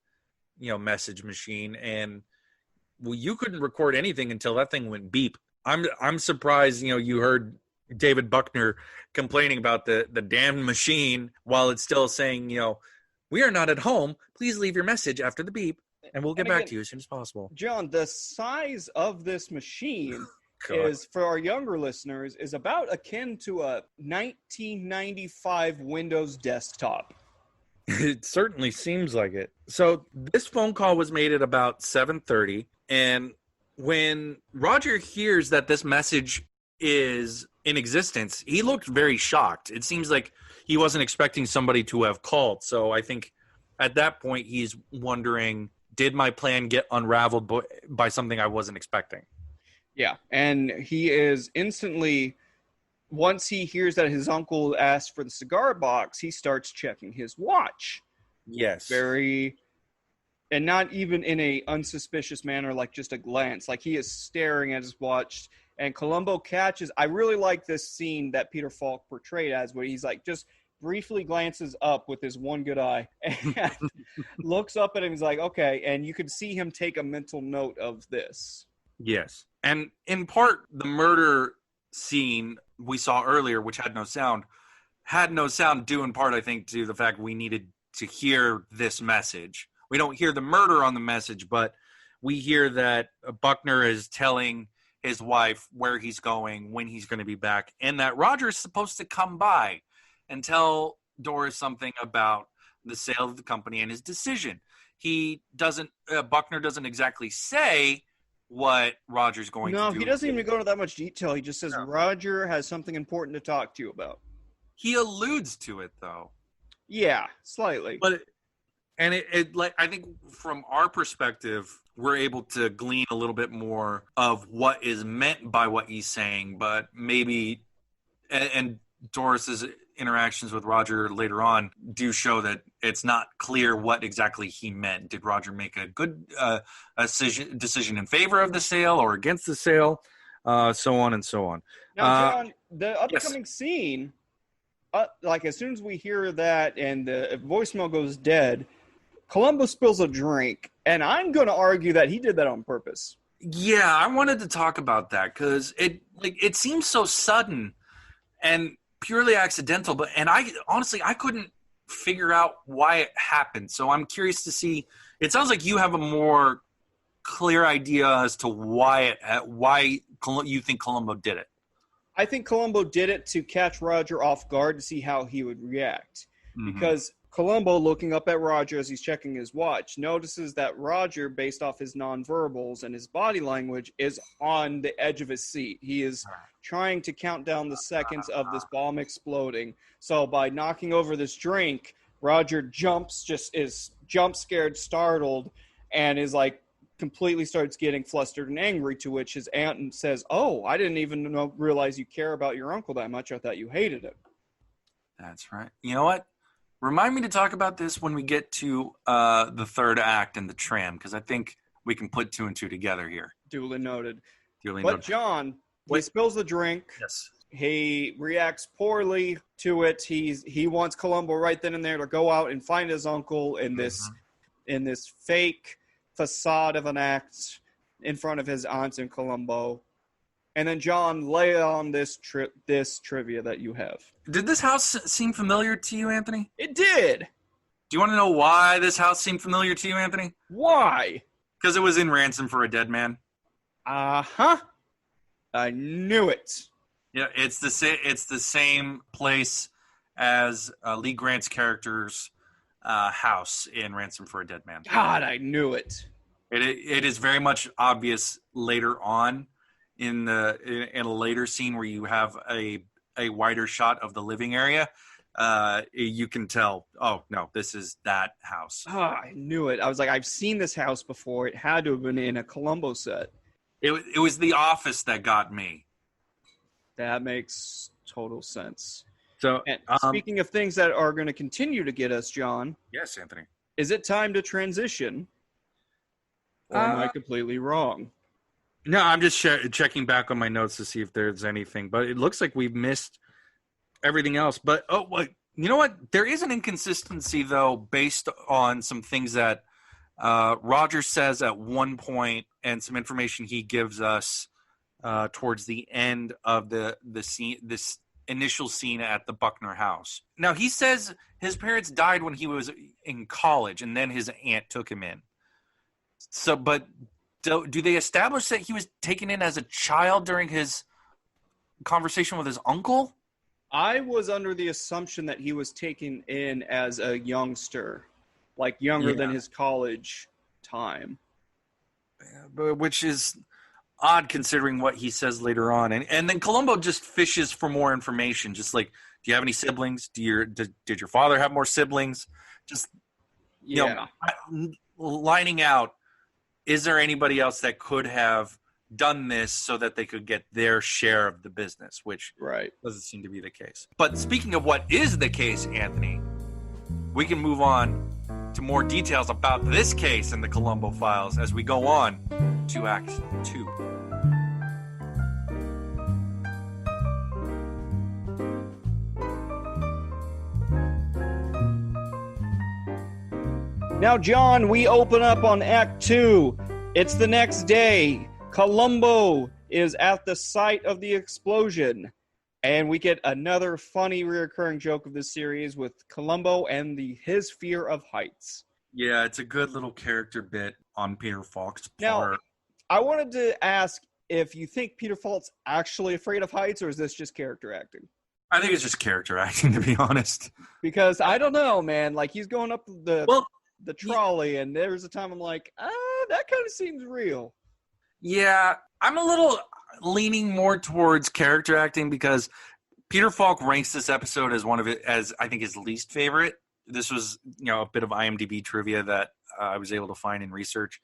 message machine, and you couldn't record anything until that thing went beep. I'm surprised, you heard David Buckner complaining about the damn machine while it's still saying, we are not at home. Please leave your message after the beep, and we'll get back to you as soon as possible. John, the size of this machine is, for our younger listeners, is about akin to a 1995 Windows desktop. It certainly seems like it. So this phone call was made at about 7:30, and when Roger hears that this message is in existence, he looked very shocked. It seems like he wasn't expecting somebody to have called. So I think at that point he's wondering, did my plan get unraveled by something I wasn't expecting? Yeah, and he is instantly, once he hears that his uncle asked for the cigar box, he starts checking his watch. Yes. And not even in a unsuspicious manner, like just a glance. Like he is staring at his watch, and Columbo catches. I really like this scene that Peter Falk portrayed as, where he's like just briefly glances up with his one good eye and looks up at him. He's like, okay, and you can see him take a mental note of this. Yes. And in part, the murder scene we saw earlier, which had no sound due in part, I think, to the fact we needed to hear this message. We don't hear the murder on the message, but we hear that Buckner is telling his wife where he's going, when he's going to be back, and that Roger is supposed to come by and tell Doris something about the sale of the company and his decision. Buckner doesn't exactly say what Roger's going to do. No, he doesn't even go into that much detail. He just says, Roger has something important to talk to you about. He alludes to it, though. Yeah, slightly. But I think from our perspective, we're able to glean a little bit more of what is meant by what he's saying, but maybe, and Doris's interactions with Roger later on do show that it's not clear what exactly he meant. Did Roger make a good decision in favor of the sale or against the sale? So on and so on. Now, John, the upcoming scene, like as soon as we hear that and the voicemail goes dead, Columbo spills a drink, and I'm going to argue that he did that on purpose. Yeah, I wanted to talk about that because it seems so sudden and purely accidental, and I couldn't figure out why it happened. So I'm curious to see. It sounds like you have a more clear idea as to why you think Columbo did it. I think Columbo did it to catch Roger off guard to see how he would react. Mm-hmm. Because Columbo, looking up at Roger as he's checking his watch, notices that Roger, based off his nonverbals and his body language, is on the edge of his seat. He is trying to count down the seconds of this bomb exploding. So by knocking over this drink, Roger is jump scared, startled, and is like completely starts getting flustered and angry, to which his aunt says, "Oh, I didn't even realize you care about your uncle that much. I thought you hated him." That's right. You know what? Remind me to talk about this when we get to the third act and the tram, because I think we can put 2 and 2 together here. Duly noted. Duly But noted. John, he Wait. spills the drink. Yes. He reacts poorly to it. He wants Columbo right then and there to go out and find his uncle in this fake facade of an act in front of his aunts and Columbo. And then John, lay on this trivia that you have. Did this house seem familiar to you, Anthony? It did. Do you want to know why this house seemed familiar to you, Anthony? Why? Because it was in Ransom for a Dead Man. Uh-huh. I knew it. Yeah, it's the same place as Lee Grant's character's house in Ransom for a Dead Man. God, I knew it. It is very much obvious later on in a later scene where you have a wider shot of the living area. You can tell, oh no, this is that house. Oh, I knew it. I was like, I've seen this house before. It had to have been in a Columbo set. It was The Office that got me. That makes total sense. So, And speaking of things that are going to continue to get us, John, yes, Anthony. is it time to transition? Or am I completely wrong? No, I'm just checking back on my notes to see if there's anything, but it looks like we've missed everything else. But you know what? There is an inconsistency though, based on some things that Roger says at one point, and some information he gives us towards the end of the scene, this initial scene at the Buckner house. Now he says his parents died when he was in college, and then his aunt took him in. So, but do they establish that he was taken in as a child during his conversation with his uncle? I was under the assumption that he was taken in as a youngster, like younger than his college time. Which is odd considering what he says later on. And then Columbo just fishes for more information. Just like, do you have any siblings? Did your father have more siblings? Just, you know, lining out, is there anybody else that could have done this so that they could get their share of the business, which doesn't seem to be the case. But speaking of what is the case, Anthony, we can move on to more details about this case in the Columbo Files as we go on to Act 2. Now, John, we open up on Act 2. It's the next day. Columbo is at the site of the explosion. And we get another funny reoccurring joke of this series with Columbo and his fear of heights. Yeah, it's a good little character bit on Peter Falk's part. Now, I wanted to ask if you think Peter Falk's actually afraid of heights, or is this just character acting? I think it's just character acting, to be honest. Because I don't know, man. Like, he's going up the trolley, and there's a time I'm like, that kind of seems real. Yeah, I'm a little leaning more towards character acting because Peter Falk ranks this episode as I think his least favorite. This was, a bit of IMDb trivia that I was able to find in research,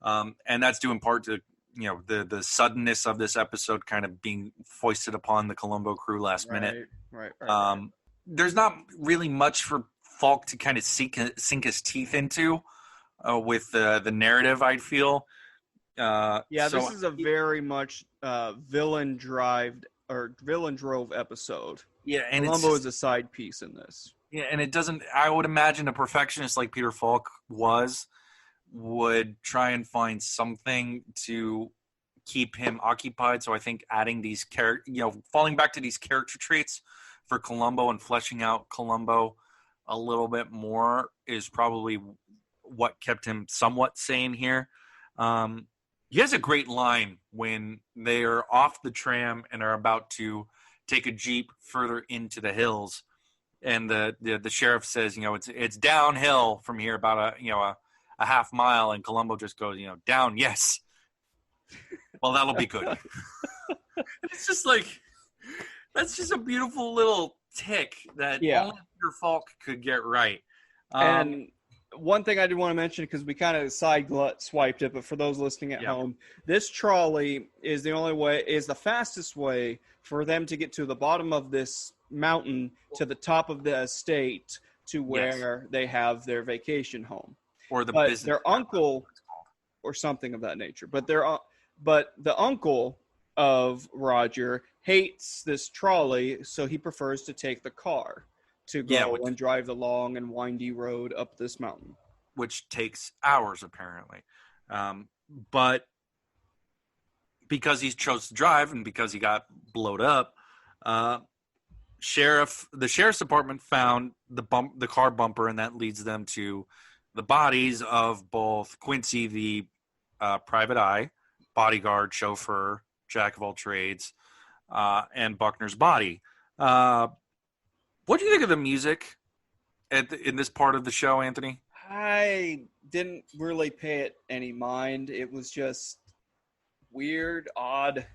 and that's due in part to the suddenness of this episode kind of being foisted upon the Columbo crew last minute. Right. There's not really much for Falk to kind of sink his teeth into with the narrative, I'd feel. This is a very much villain drove episode. Yeah, and Columbo is a side piece in this. Yeah, and it doesn't. I would imagine a perfectionist like Peter Falk would try and find something to keep him occupied. So I think adding these falling back to these character traits for Columbo and fleshing out Columbo a little bit more is probably what kept him somewhat sane here. He has a great line when they are off the tram and are about to take a Jeep further into the hills. And the sheriff says, it's downhill from here about a half mile. And Columbo just goes, down. Yes. Well, that'll be good. It's just like, that's just a beautiful little tick that only Peter Falk could get right. And one thing I did want to mention, because we kind of swiped it, but for those listening at home, this trolley is the fastest way for them to get to the bottom of this mountain to the top of the estate to where they have their vacation home. Or the But business. their uncle, or something of that nature. But the uncle of Roger hates this trolley, so he prefers to take the car to go and drive the long and windy road up this mountain. Which takes hours, apparently. But because he chose to drive and because he got blowed up, the sheriff's department found the car bumper, and that leads them to the bodies of both Quincy, the private eye, bodyguard, chauffeur, jack of all trades, and Buckner's body. What do you think of the music in this part of the show, Anthony? I didn't really pay it any mind. It was just weird, odd.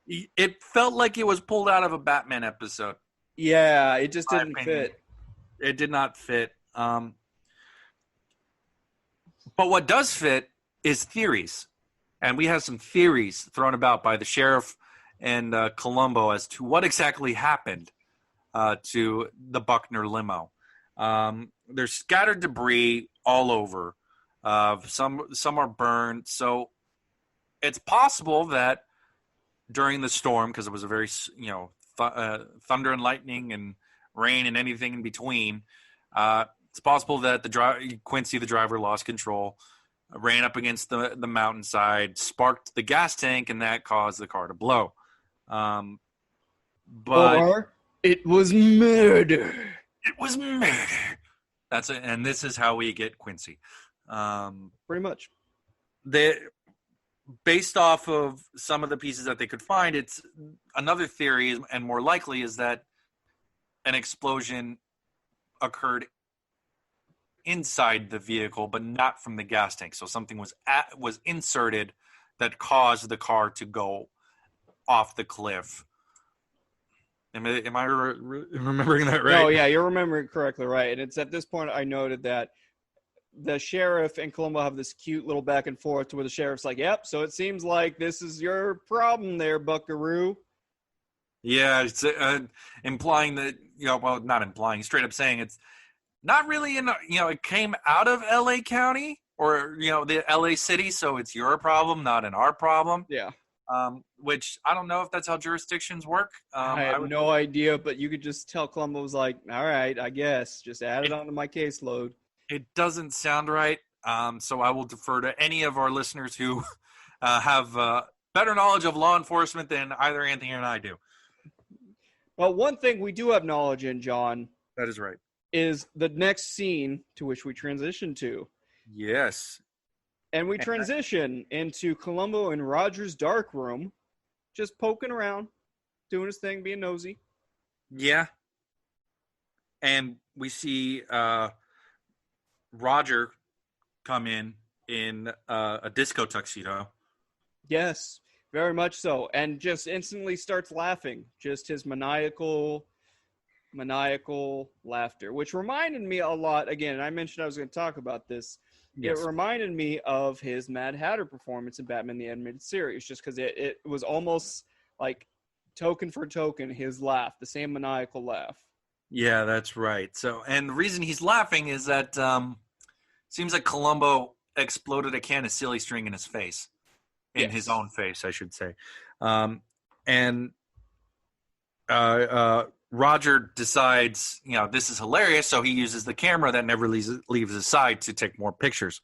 It felt like it was pulled out of a Batman episode. Yeah, it just didn't fit. It did not fit. But what does fit is theories. And we have some theories thrown about by the sheriff and Columbo as to what exactly happened to the Buckner limo. There's scattered debris all over. Some are burned. So it's possible that during the storm, because it was a very, thunder and lightning and rain and anything in between, it's possible that Quincy, the driver, lost control, ran up against the mountainside, sparked the gas tank, and that caused the car to blow. Or it was murder. It was murder. That's it, and this is how we get Quincy. Pretty much. Based off of some of the pieces that they could find, it's another theory, and more likely, is that an explosion occurred inside the vehicle, but not from the gas tank. So something was inserted that caused the car to go off the cliff. Am I remembering that right? Oh, yeah, you're remembering correctly right. And it's at this point I noted that the sheriff and Columbo have this cute little back and forth where the sheriff's like, yep, so it seems like this is your problem there, Buckaroo. Yeah, it's implying that, not implying, straight up saying it's not really it came out of LA County or, the LA city, so it's your problem, not an our problem. Yeah. Which I don't know if that's how jurisdictions work. I have no idea, but you could just tell Columbo was like, all right, I guess, just add it onto my caseload. It doesn't sound right, so I will defer to any of our listeners who have better knowledge of law enforcement than either Anthony and I do. Well, one thing we do have knowledge in, John. That is right. Is the next scene to which we transition to. Yes. And we transition into Columbo in Roger's dark room, just poking around, doing his thing, being nosy. Yeah. And we see Roger come in a disco tuxedo. Yes, very much so. And just instantly starts laughing. Just his maniacal laughter, which reminded me a lot, again, I mentioned I was going to talk about this. Yes. It reminded me of his Mad Hatter performance in Batman the Animated Series, just because it was almost like token for token his laugh, the same maniacal laugh. Yeah, that's right. So, and the reason he's laughing is that seems like Columbo exploded a can of silly string in his face, in his own face, I should say. And Roger decides, this is hilarious, so he uses the camera that never leaves his side to take more pictures.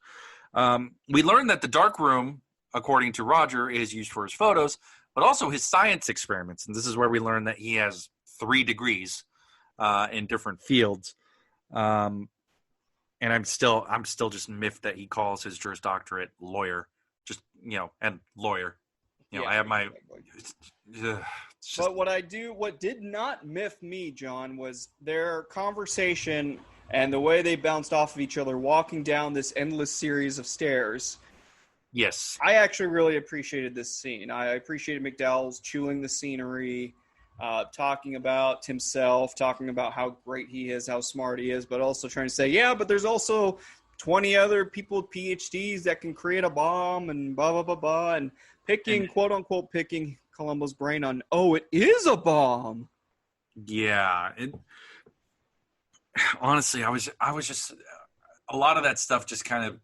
We learned that the dark room, according to Roger, is used for his photos, but also his science experiments. And this is where we learn that he has 3 degrees in different fields. And I'm still just miffed that he calls his Juris Doctorate lawyer, and lawyer. I have my. But what did not miff me, John, was their conversation and the way they bounced off of each other walking down this endless series of stairs. Yes. I actually really appreciated this scene. I appreciated McDowall's chewing the scenery, talking about himself, talking about how great he is, how smart he is, but also trying to say, yeah, but there's also 20 other people with PhDs that can create a bomb and blah, blah, blah, blah, and quote unquote, picking Columbo's brain on, it is a bomb. Yeah. honestly, I was just a lot of that stuff just kind of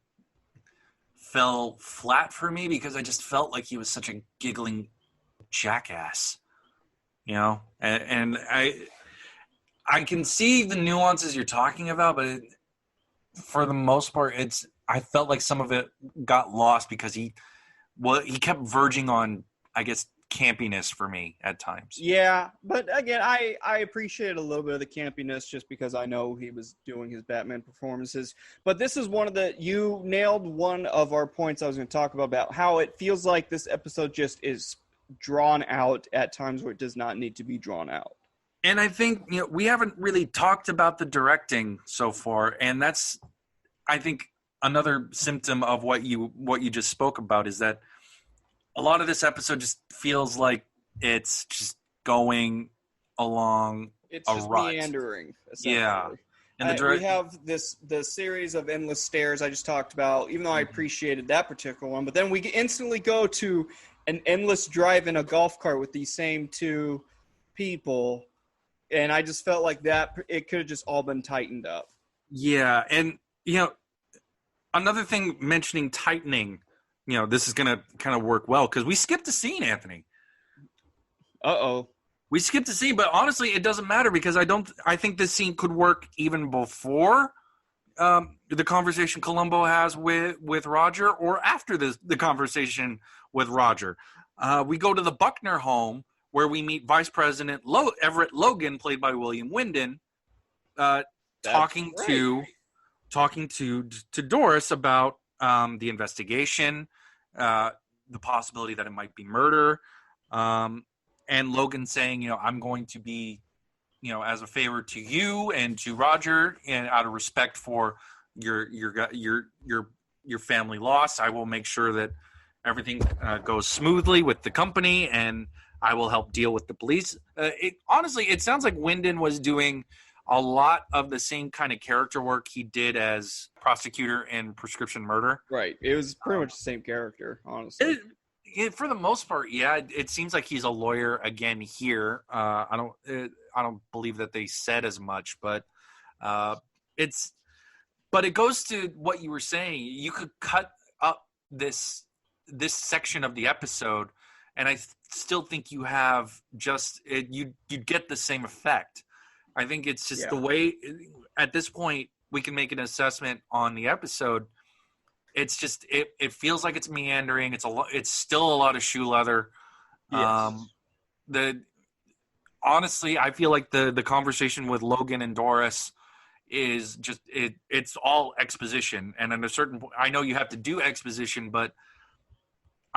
fell flat for me because I just felt like he was such a giggling jackass, and I can see the nuances you're talking about, but for the most part, I felt like some of it got lost because he kept verging on, I guess, campiness for me at times. Yeah, but again, I appreciate a little bit of the campiness just because I know he was doing his Batman performances. But this is you nailed one of our points I was going to talk about how it feels like this episode just is drawn out at times where it does not need to be drawn out. And I think we haven't really talked about the directing so far, and that's, I think, another symptom of what you just spoke about is that a lot of this episode just feels like it's just going along it's a just rut. Meandering. Yeah. And we have the series of endless stairs I just talked about, even though I appreciated that particular one. But then we instantly go to an endless drive in a golf cart with these same two people. And I just felt like that it could have just all been tightened up. Yeah. And, another thing mentioning tightening, this is going to kind of work well because we skipped a scene, Anthony. Uh-oh. We skipped a scene, but honestly, it doesn't matter because I think this scene could work even before the conversation Columbo has with Roger or after the conversation with Roger. We go to the Buckner home where we meet Vice President Everett Logan, played by William Windom, talking to Doris about the investigation, the possibility that it might be murder, and Logan saying, I'm going to be, as a favor to you and to Roger, and out of respect for your family loss, I will make sure that everything goes smoothly with the company, and I will help deal with the police. Honestly, it sounds like Windom was doing a lot of the same kind of character work he did as prosecutor in Prescription Murder. Right. It was pretty much the same character, honestly. For the most part, yeah. It seems like he's a lawyer again here. I don't believe that they said as much, but it goes to what you were saying. You could cut up this section of the episode, and I still think you have you'd get the same effect. I think it's just the way, at this point, we can make an assessment on the episode. It's just, it feels like it's meandering. It's still a lot of shoe leather. Yes. Honestly, I feel like the conversation with Logan and Doris is just, it's all exposition. And at a certain point, I know you have to do exposition, but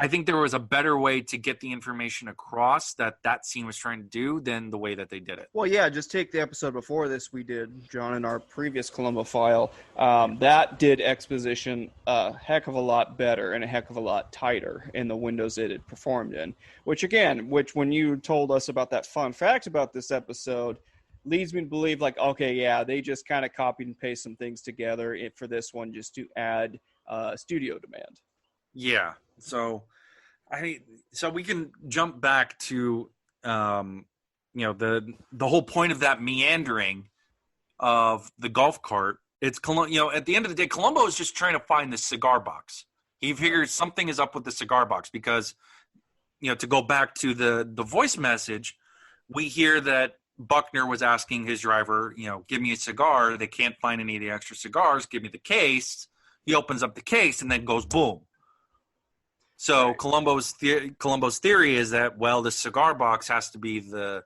I think there was a better way to get the information across that scene was trying to do than the way that they did it. Well, yeah, just take the episode before this we did, John, in our previous Columbo file. That did exposition a heck of a lot better and a heck of a lot tighter in the windows it had performed in. Which when you told us about that fun fact about this episode, leads me to believe, like, okay, yeah, they just kind of copied and pasted some things together for this one just to add studio demand. Yeah. So we can jump back to the whole point of that meandering of the golf cart. It's at the end of the day, Columbo is just trying to find the cigar box. He figures something is up with the cigar box because to go back to the voice message, we hear that Buckner was asking his driver, give me a cigar. They can't find any of the extra cigars. Give me the case. He opens up the case and then goes boom. So right. Columbo's theory is that, well, the cigar box has to be the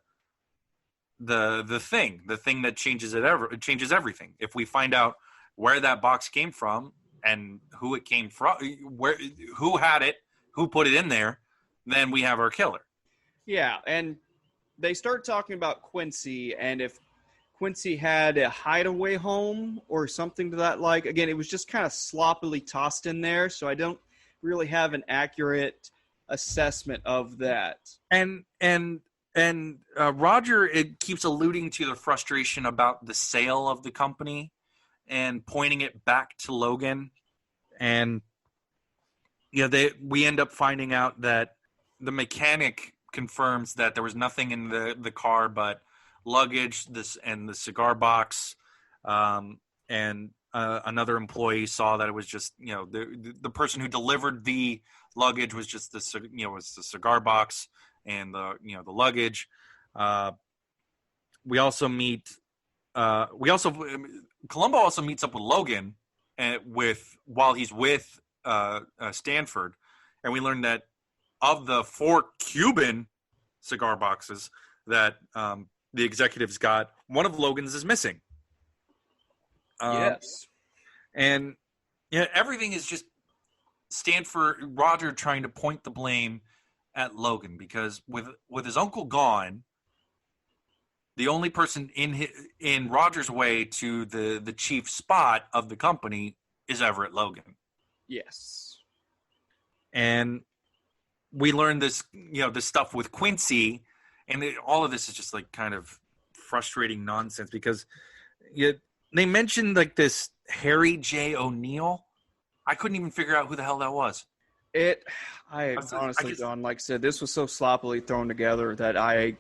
thing that changes everything. If we find out where that box came from and who it came from, who had it, who put it in there, then we have our killer. Yeah, and they start talking about Quincy, and if Quincy had a hideaway home or something to that like. Again, it was just kind of sloppily tossed in there, so I don't really have an accurate assessment of that. And Roger, it keeps alluding to the frustration about the sale of the company and pointing it back to Logan. And we end up finding out that the mechanic confirms that there was nothing in the car but luggage, and the cigar box. and another employee saw that it was just, the person who delivered the luggage was just was the cigar box and the luggage. Columbo also meets up with Logan while he's with Stanford, and we learn that of the 4 Cuban cigar boxes that the executives got, one of Logan's is missing. Yes. And everything is just Roger trying to point the blame at Logan, because with his uncle gone, the only person in Roger's way to the chief spot of the company is Everett Logan. Yes. And we learned this, this stuff with Quincy, and all of this is just like kind of frustrating nonsense, because they mentioned like this Harry J. O'Neill. I couldn't even figure out who the hell that was. Honestly, John, like I said, this was so sloppily thrown together that I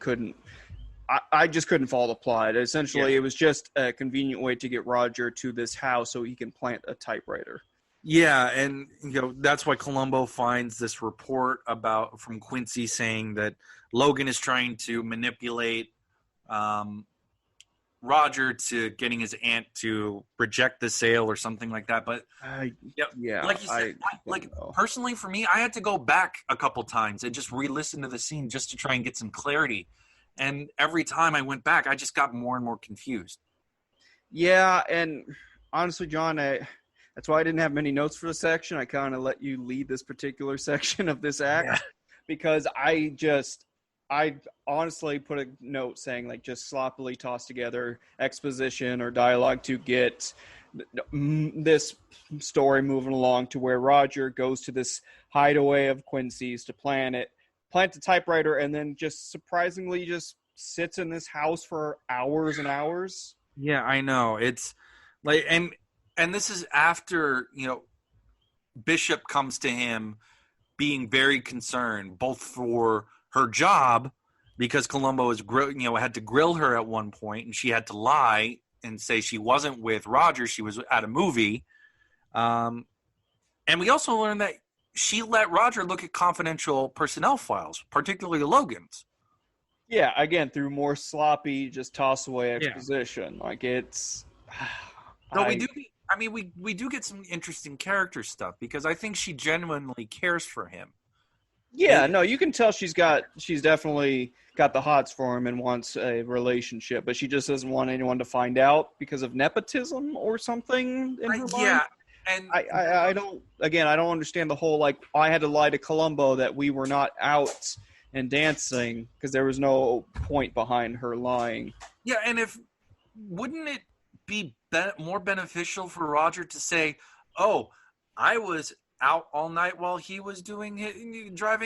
just couldn't follow the plot. Essentially, It was just a convenient way to get Roger to this house so he can plant a typewriter. Yeah, and that's why Columbo finds this report from Quincy saying that Logan is trying to manipulate Roger to getting his aunt to reject the sale or something like that. But like you said, personally for me, I had to go back a couple times and just re-listen to the scene just to try and get some clarity. And every time I went back, I just got more and more confused. Yeah, and honestly, John, that's why I didn't have many notes for the section. I kind of let you lead this particular section of this act because I honestly put a note saying like just sloppily tossed together exposition or dialogue to get this story moving along to where Roger goes to this hideaway of Quincy's to plant the typewriter, and then just surprisingly just sits in this house for hours and hours. Yeah, I know. It's like, and this is after, Bishop comes to him being very concerned, both for her job, because Columbo had to grill her at one point, and she had to lie and say she wasn't with Roger, she was at a movie. And we also learned that she let Roger look at confidential personnel files, particularly Logan's. Yeah, again, through more sloppy, just toss away exposition. Yeah. Like it's. No, we do get some interesting character stuff, because I think she genuinely cares for him. Yeah, no, you can tell she's definitely got the hots for him and wants a relationship, but she just doesn't want anyone to find out because of nepotism or something in her mind. Yeah, and I don't understand the whole, like, I had to lie to Columbo that we were not out and dancing because there was no point behind her lying. Yeah, and wouldn't it be more beneficial for Roger to say, "Oh, I was out all night while he was driving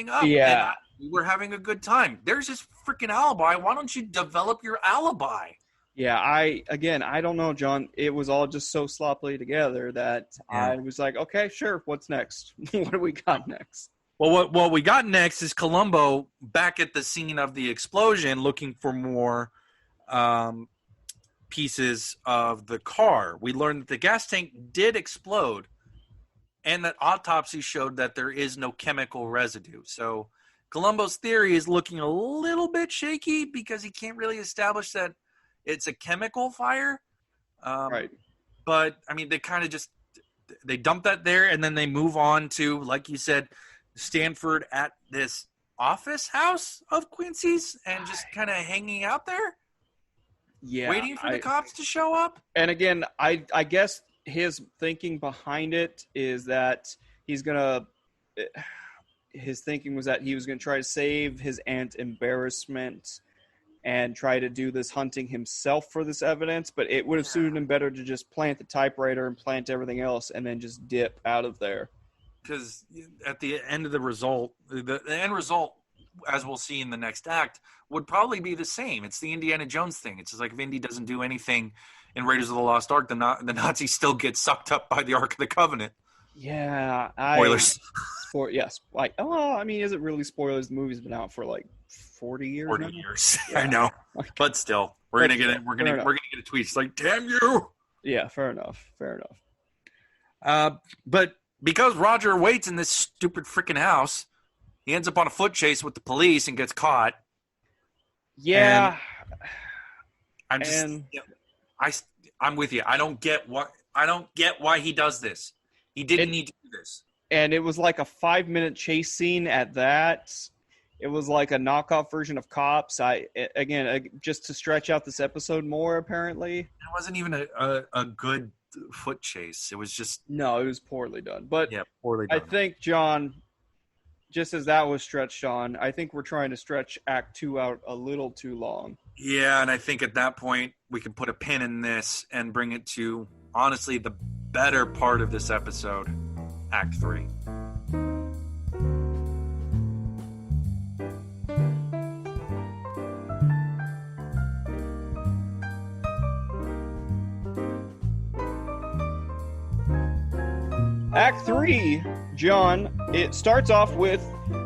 up. Yeah, and we're having a good time. There's his freaking alibi. Why don't you develop your alibi?" Yeah, I don't know, John. It was all just so sloppily together that I was like, okay, sure. What's next? What do we got next? Well, what we got next is Columbo back at the scene of the explosion, looking for more pieces of the car. We learned that the gas tank did explode, and that autopsy showed that there is no chemical residue. So Columbo's theory is looking a little bit shaky because he can't really establish that it's a chemical fire. Right. But, I mean, they kind of just – they dump that there, and then they move on to, like you said, Stanford at this office house of Quincy's and just kind of hanging out there. Yeah. Waiting for the cops to show up. And, again, I guess – his thinking behind it is that his thinking was that he was going to try to save his aunt embarrassment and try to do this hunting himself for this evidence, but it would have suited him better to just plant the typewriter and plant everything else and then just dip out of there. Because at the end of the end result, as we'll see in the next act, would probably be the same. It's the Indiana Jones thing. It's just like if Indy doesn't do anything in Raiders of the Lost Ark, the Nazis still get sucked up by the Ark of the Covenant. Yeah. Spoilers. Yes. Like, I mean, is it really spoilers? The movie's been out for like 40 years. 40 years. Yeah. I know. But still, we're gonna get a tweet. It's like, damn you. Yeah, fair enough. But because Roger waits in this stupid freaking house, he ends up on a foot chase with the police and gets caught. Yeah. I'm just, I'm with you. I don't get why he does this. He didn't need to do this. And it was like a 5-minute chase scene at that. It was like a knockoff version of Cops. Just to stretch out this episode more, apparently. It wasn't even a good foot chase. It was just... No, it was poorly done. But yeah, poorly done. I think, John, just as that was stretched on, I think we're trying to stretch Act 2 out a little too long. Yeah, and I think at that point we can put a pin in this and bring it to, honestly, the better part of this episode, Act 3. Act 3, John, it starts off with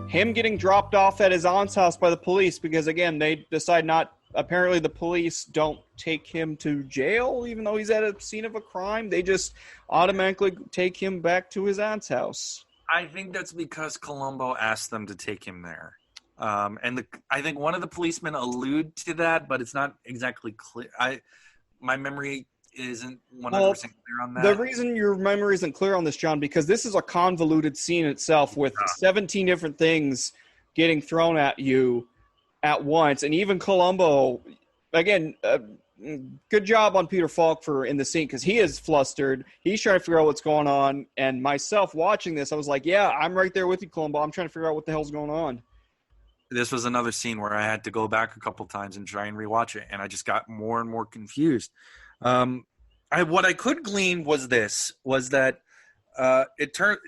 him getting dropped off at his aunt's house by the police because, again, they decide not... Apparently, the police don't take him to jail, even though he's at a scene of a crime. They just automatically take him back to his aunt's house. I think that's because Columbo asked them to take him there. I think one of the policemen allude to that, but it's not exactly clear. My memory isn't 100% clear on that. The reason your memory isn't clear on this, John, because this is a convoluted scene itself with 17 different things getting thrown at you at once. And even Columbo, again, good job on Peter Falk for in the scene because he is flustered. He's trying to figure out what's going on. And myself watching this, I was like, yeah, I'm right there with you, Columbo. I'm trying to figure out what the hell's going on. This was another scene where I had to go back a couple times and try and rewatch it. And I just got more and more confused. What I could glean was that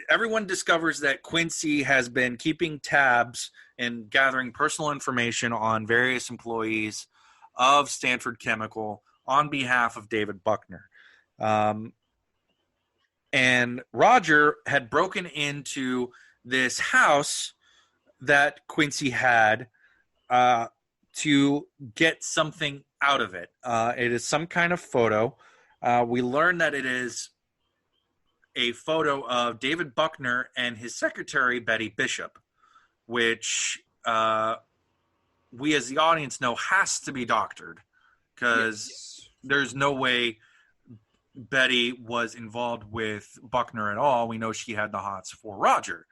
everyone discovers that Quincy has been keeping tabs and gathering personal information on various employees of Stanford Chemical on behalf of David Buckner. And Roger had broken into this house that Quincy had to get something out of it. It is some kind of photo. We learn that it is a photo of David Buckner and his secretary, Betty Bishop, which we as the audience know has to be doctored because there's no way Betty was involved with Buckner at all. We know she had the hots for Roger.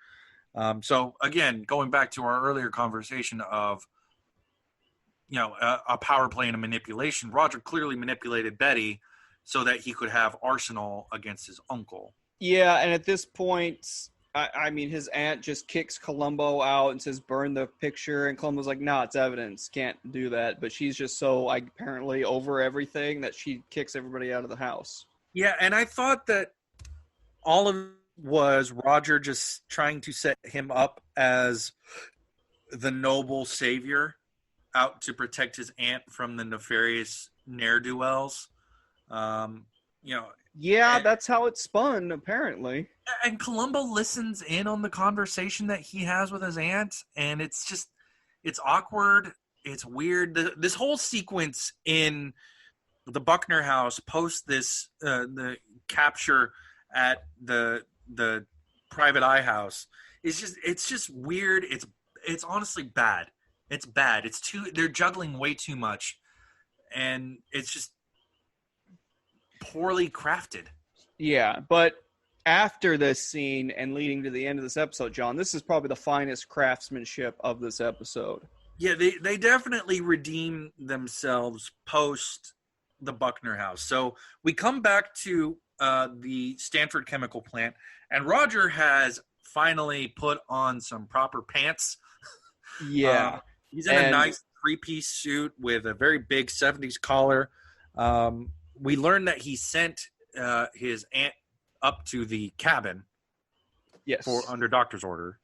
So, again, going back to our earlier conversation of, a power play and a manipulation, Roger clearly manipulated Betty so that he could have arsenal against his uncle. Yeah, and at this point, I mean, his aunt just kicks Columbo out and says, burn the picture. And Columbo's like, no, it's evidence. Can't do that. But she's just so apparently over everything that she kicks everybody out of the house. Yeah, and I thought that all of it was Roger just trying to set him up as the noble savior out to protect his aunt from the nefarious ne'er-do-wells. Yeah, that's how it spun, apparently. And Columbo listens in on the conversation that he has with his aunt, and it's awkward. It's weird. This whole sequence in the Buckner house post this, the capture at the private eye house it's just weird. It's honestly bad. It's bad. They're juggling way too much, and it's just poorly crafted. Yeah, but after this scene and leading to the end of this episode, John, this is probably the finest craftsmanship of this episode. Yeah, they definitely redeem themselves post the Buckner house. So we come back to the Stanford Chemical plant, and Roger has finally put on some proper pants. Yeah. He's in a nice three-piece suit with a very big 70s collar. We learned that he sent his aunt up to the cabin. Yes. Under doctor's order.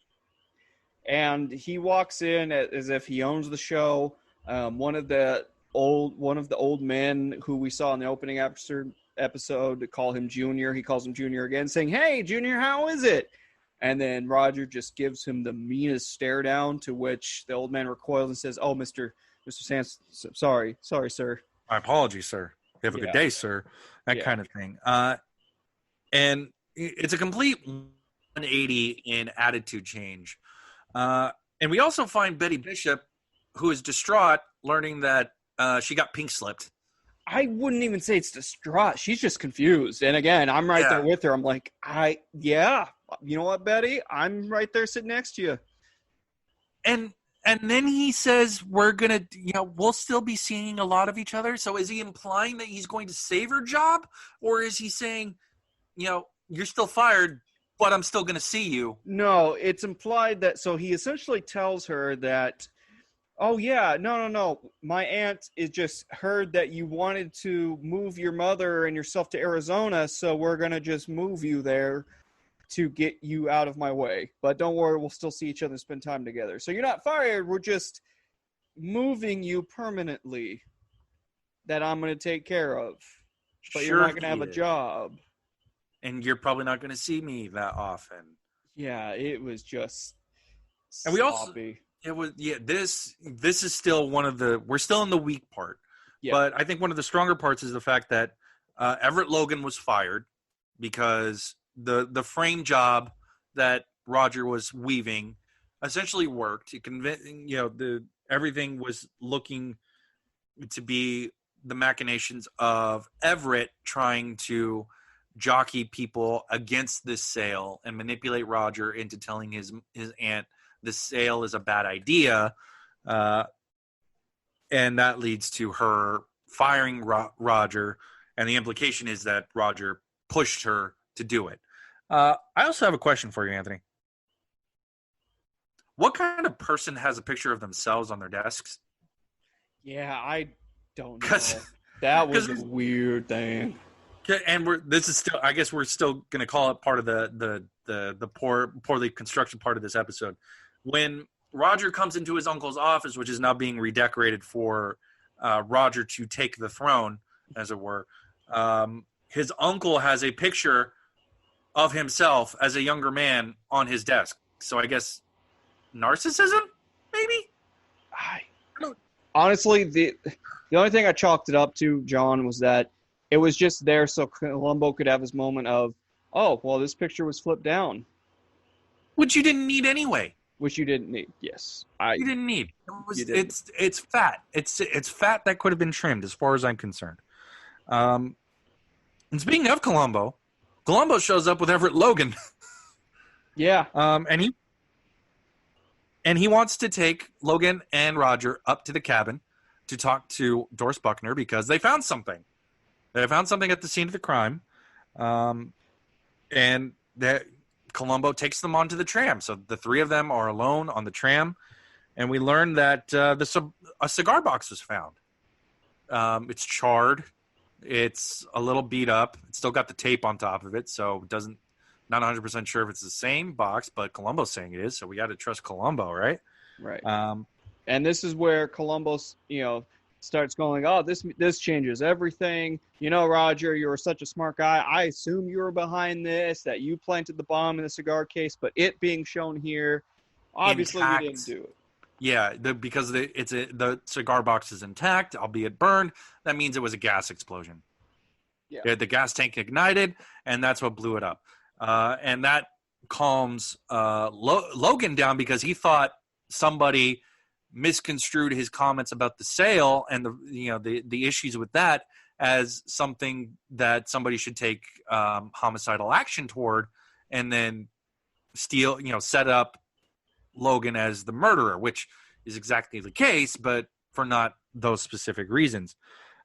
And he walks in as if he owns the show. One of the old men who we saw in the opening episode to call him Junior. He calls him Junior again, saying, "Hey, Junior, how is it?" And then Roger just gives him the meanest stare down, to which the old man recoils and says, "Oh, Mr. Sands, sorry, sir." My apologies, sir. Have a Yeah. good day, sir. That Yeah. kind of thing. And it's a complete 180 in attitude change. And we also find Betty Bishop, who is distraught, learning that she got pink slipped. I wouldn't even say it's distraught. She's just confused. And again, I'm right there with her. I'm like, you know what, Betty? I'm right there sitting next to you. And then he says, we'll still be seeing a lot of each other. So is he implying that he's going to save her job? Or is he saying, you're still fired, but I'm still going to see you? No, it's implied that, so he essentially tells her that, oh yeah, no. My aunt is just heard that you wanted to move your mother and yourself to Arizona, so we're going to just move you there to get you out of my way. But don't worry, we'll still see each other and spend time together. So you're not fired, we're just moving you permanently that I'm going to take care of. But you're not going to have a job. And you're probably not going to see me that often. Yeah, it was just and we sloppy. This is still we're still in the weak part. Yeah. But I think one of the stronger parts is the fact that Everett Logan was fired because the frame job that Roger was weaving essentially worked. Everything was looking to be the machinations of Everett trying to jockey people against this sale and manipulate Roger into telling his aunt the sale is a bad idea, and that leads to her firing Roger, and the implication is that Roger pushed her to do it. I also have a question for you, Anthony. What kind of person has a picture of themselves on their desks? Yeah, I don't know. That was a weird thing. And I guess we're still going to call it part of the poorly constructed part of this episode. When Roger comes into his uncle's office, which is now being redecorated for Roger to take the throne, as it were, his uncle has a picture of himself as a younger man on his desk. So I guess narcissism, maybe? Honestly, the only thing I chalked it up to, John, was that it was just there so Columbo could have his moment of, oh, well, this picture was flipped down. Which you didn't need anyway. Which you didn't need, yes. You didn't need. It's fat. It's fat that could have been trimmed, as far as I'm concerned. And speaking of Columbo shows up with Everett Logan. Yeah. And he wants to take Logan and Roger up to the cabin to talk to Doris Buckner because they found something. They found something at the scene of the crime, and that Columbo takes them onto the tram. So the three of them are alone on the tram, and we learn that a cigar box was found. It's charred. It's a little beat up. It's still got the tape on top of it, so not 100% sure if it's the same box, but Columbo's saying it is, so we got to trust Columbo, right? Right. And this is where Columbo, starts going, oh, this changes everything. Roger, you were such a smart guy. I assume you were behind this, that you planted the bomb in the cigar case, but it being shown here, obviously you didn't do it. Yeah, because the cigar box is intact, albeit burned. That means it was a gas explosion. Yeah. The gas tank ignited, and that's what blew it up. And that calms Logan down because he thought somebody misconstrued his comments about the sale and the issues with that as something that somebody should take homicidal action toward, and then set up Logan as the murderer, which is exactly the case, but for not those specific reasons.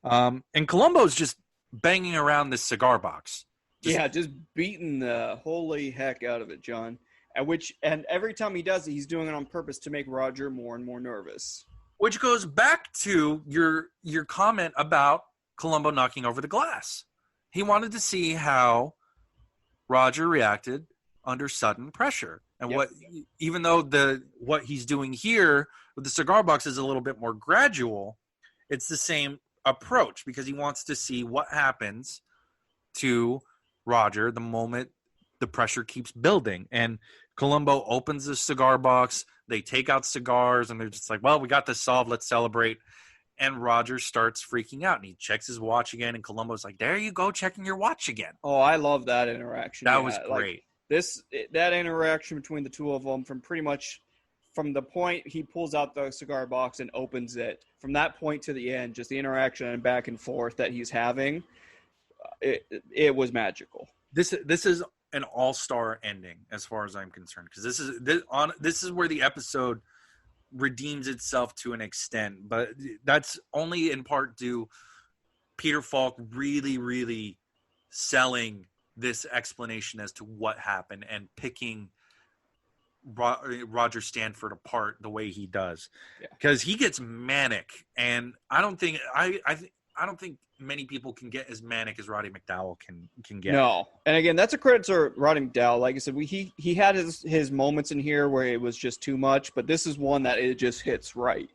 And Columbo's just banging around this cigar box. Just beating the holy heck out of it, John. And every time he does it, he's doing it on purpose to make Roger more and more nervous. Which goes back to your comment about Columbo knocking over the glass. He wanted to see how Roger reacted under sudden pressure. And even though what he's doing here with the cigar box is a little bit more gradual, it's the same approach because he wants to see what happens to Roger the moment the pressure keeps building. And Columbo opens the cigar box, they take out cigars, and they're just like, well, we got this solved, let's celebrate. And Roger starts freaking out, and he checks his watch again. And Columbo's like, "There you go, checking your watch again." Oh, I love that interaction. That Yeah, was great. That interaction between the two of them, from the point he pulls out the cigar box and opens it, from that point to the end, just the interaction and back and forth that he's having, it was magical. This is an all-star ending as far as I'm concerned, because this is where the episode redeems itself to an extent, but that's only in part due Peter Falk really, really selling this explanation as to what happened and picking Roger Stanford apart the way he does, because he gets manic, and I don't think many people can get as manic as Roddy McDowall can get. No, and again, that's a credit to Roddy McDowall. Like I said, he had his moments in here where it was just too much, but this is one that it just hits right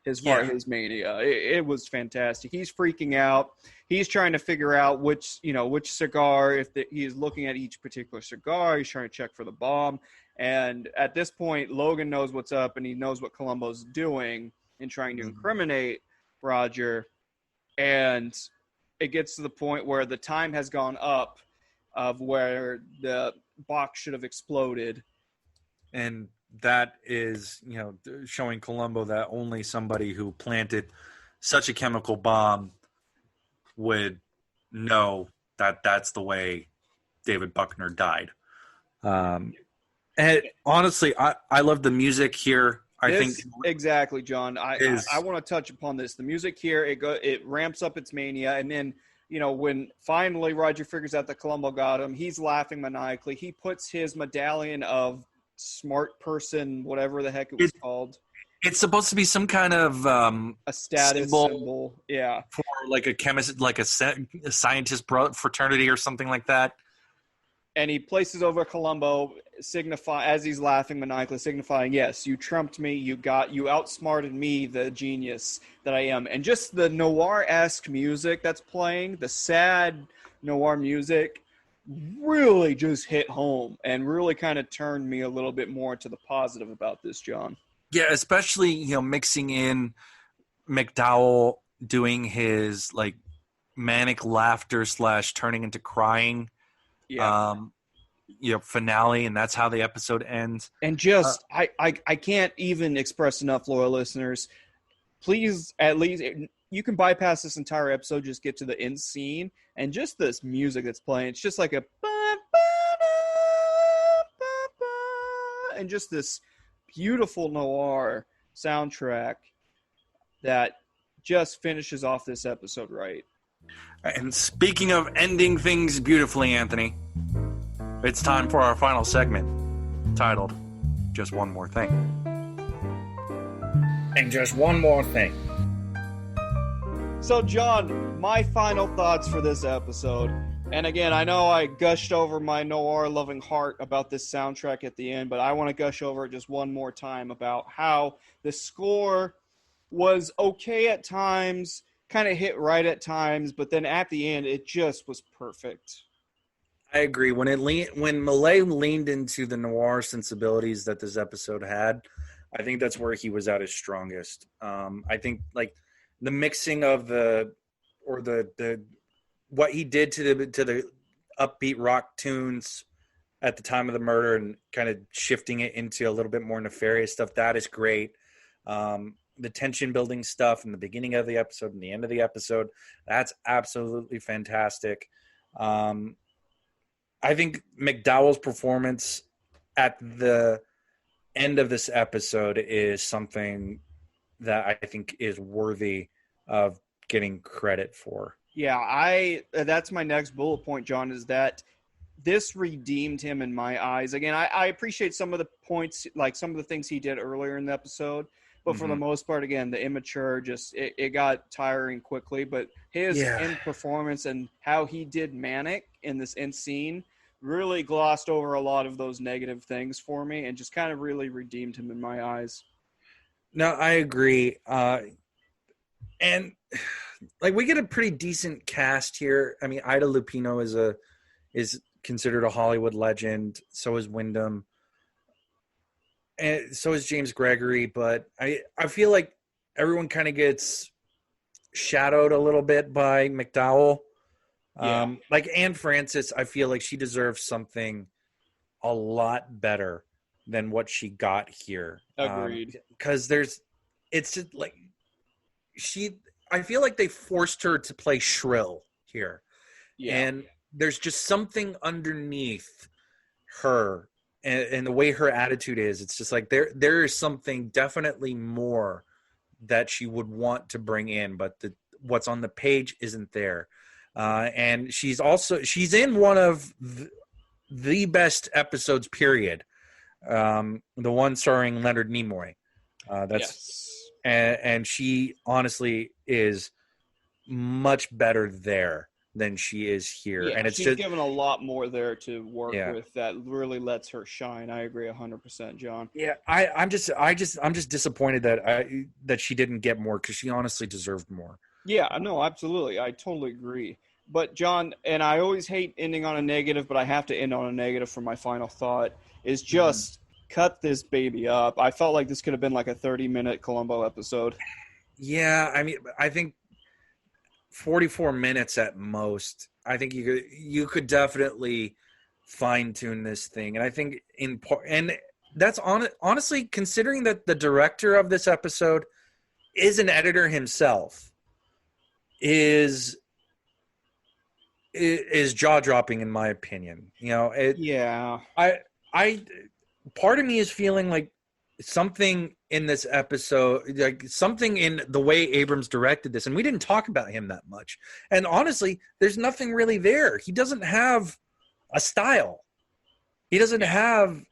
as far as his mania. It was fantastic. He's freaking out. He's trying to figure out which cigar. He's looking at each particular cigar. He's trying to check for the bomb. And at this point, Logan knows what's up, and he knows what Columbo's doing in trying to incriminate Roger. And it gets to the point where the time has gone up of where the box should have exploded. And that is, showing Columbo that only somebody who planted such a chemical bomb would know that that's the way David Buckner died. And honestly, I love the music here. I think exactly, John. I want to touch upon this. The music here, it ramps up its mania, and then when finally Roger figures out that Columbo got him, he's laughing maniacally. He puts his medallion of smart person, whatever the heck it was called. It's supposed to be some kind of a status symbol, yeah, for like a chemist, like a scientist fraternity or something like that. And he places over Columbo, as he's laughing maniacally, signifying, yes, you trumped me, you outsmarted me, the genius that I am. And just the noir-esque music that's playing, the sad noir music, really just hit home and really kind of turned me a little bit more to the positive about this, John. Yeah, especially, mixing in McDowall doing his like manic laughter / turning into crying. Yeah. Finale, and that's how the episode ends. And just, I can't even express enough, loyal listeners. Please, at least, you can bypass this entire episode, just get to the end scene, and just this music that's playing. It's just like a and just this beautiful noir soundtrack that just finishes off this episode right. And speaking of ending things beautifully, Anthony, it's time for our final segment, titled Just One More Thing. And just one more thing. So, John, my final thoughts for this episode. And again, I know I gushed over my noir-loving heart about this soundtrack at the end, but I want to gush over it just one more time about how the score was okay at times, kind of hit right at times, but then at the end, it just was perfect. I agree. When Malay leaned into the noir sensibilities that this episode had, I think that's where he was at his strongest. I think like the mixing of the what he did to the upbeat rock tunes at the time of the murder and kind of shifting it into a little bit more nefarious stuff, that is great. The tension building stuff in the beginning of the episode and the end of the episode, that's absolutely fantastic. I think McDowall's performance at the end of this episode is something that I think is worthy of getting credit for. Yeah, that's my next bullet point, John, is that this redeemed him in my eyes. Again, I appreciate some of the points, like some of the things he did earlier in the episode, but for the most part, again, the immature, just it got tiring quickly. But his end performance and how he did manic in this end scene really glossed over a lot of those negative things for me and just kind of really redeemed him in my eyes. No, I agree. And like we get a pretty decent cast here. I mean, Ida Lupino is considered a Hollywood legend. So is Windom. And so is James Gregory. But I feel like everyone kind of gets shadowed a little bit by McDowell. Yeah. Like Anne Francis, I feel like she deserves something a lot better than what she got here. Agreed. Because it's just like I feel like they forced her to play shrill here. Yeah. And there's just something underneath her and the way her attitude is. It's just like there is something definitely more that she would want to bring in, but what's on the page isn't there. And she's in one of the best episodes, period. The one starring Leonard Nimoy. Yes. And she honestly is much better there than she is here. Yeah, And it's she's just given a lot more there to work with that really lets her shine. I agree 100%, John. yeah. I'm just disappointed that she didn't get more, because she honestly deserved more. Yeah, no, absolutely. I totally agree. But John, and I always hate ending on a negative, but I have to end on a negative for my final thought, is just cut this baby up. I felt like this could have been like a 30-minute Columbo episode. Yeah, I mean, I think 44 minutes at most. I think you could definitely fine tune this thing, and I think in part, and that's honestly, considering that the director of this episode is an editor himself, is jaw dropping in my opinion. You know, Yeah. I part of me is feeling like something in this episode, like something in the way Abrams directed this, and we didn't talk about him that much. And honestly, there's nothing really there. He doesn't have a style. He doesn't have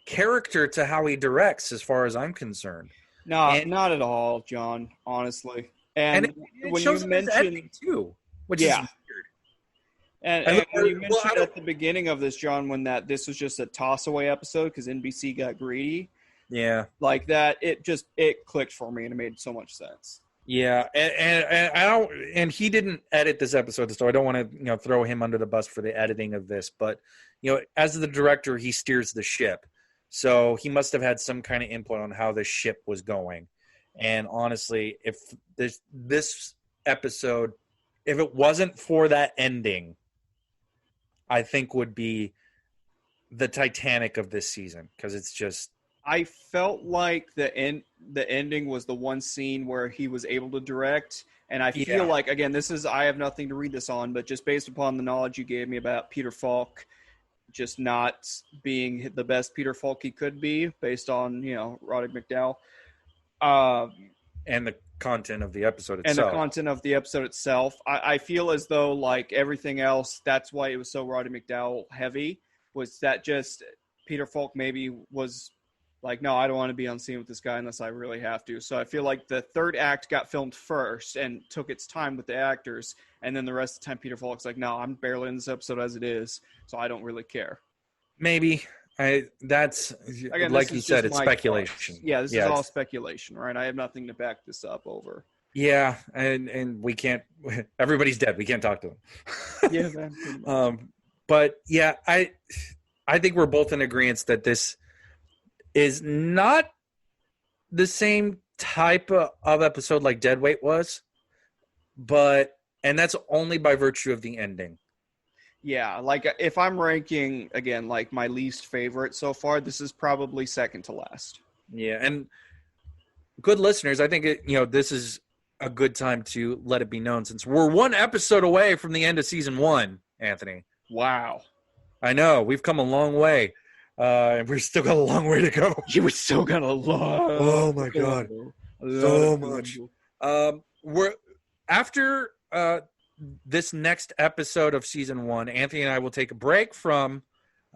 character to how he directs, as far as I'm concerned. No, not at all, John, honestly. And And it when shows you in his editing mentioned too, which is weird. And when you mentioned at the beginning of this, John, when this was just a toss-away episode because NBC got greedy, like that, it clicked for me and it made so much sense. Yeah, and he didn't edit this episode, so I don't want to throw him under the bus for the editing of this. But as the director, he steers the ship, so he must have had some kind of input on how the ship was going. And honestly, if this episode, if it wasn't for that ending, I think would be the Titanic of this season, because it's just. I felt like the ending was the one scene where he was able to direct, and I feel like, again, I have nothing to read this on, but just based upon the knowledge you gave me about Peter Falk just not being the best Peter Falk he could be, based on Roddy McDowall, and the content of the episode itself. I feel as though, like everything else, that's why it was so Roddy McDowall heavy, was that just Peter Falk maybe was like, no, I don't want to be on scene with this guy unless I really have to. So I feel like the third act got filmed first and took its time with the actors, and then the rest of the time Peter Falk's like, no, I'm barely in this episode as it is, so I don't really care. Maybe. That's, again, like you said, it's speculation. Yeah, this is all speculation, right? I have nothing to back this up over. Yeah, and we can't. Everybody's dead. We can't talk to them. Yeah, man. But yeah, I think we're both in agreement that this is not the same type of episode like Deadweight was, and that's only by virtue of the ending. Yeah, like if I'm ranking, again, like my least favorite so far, this is probably second to last. Yeah, and good listeners, I think this is a good time to let it be known, since we're one episode away from the end of season 1, Anthony. Wow. I know, we've come a long way, and we've still got a long way to go. We still got a lot. Oh my God, so much. We're after this next episode of season 1, Anthony and I will take a break from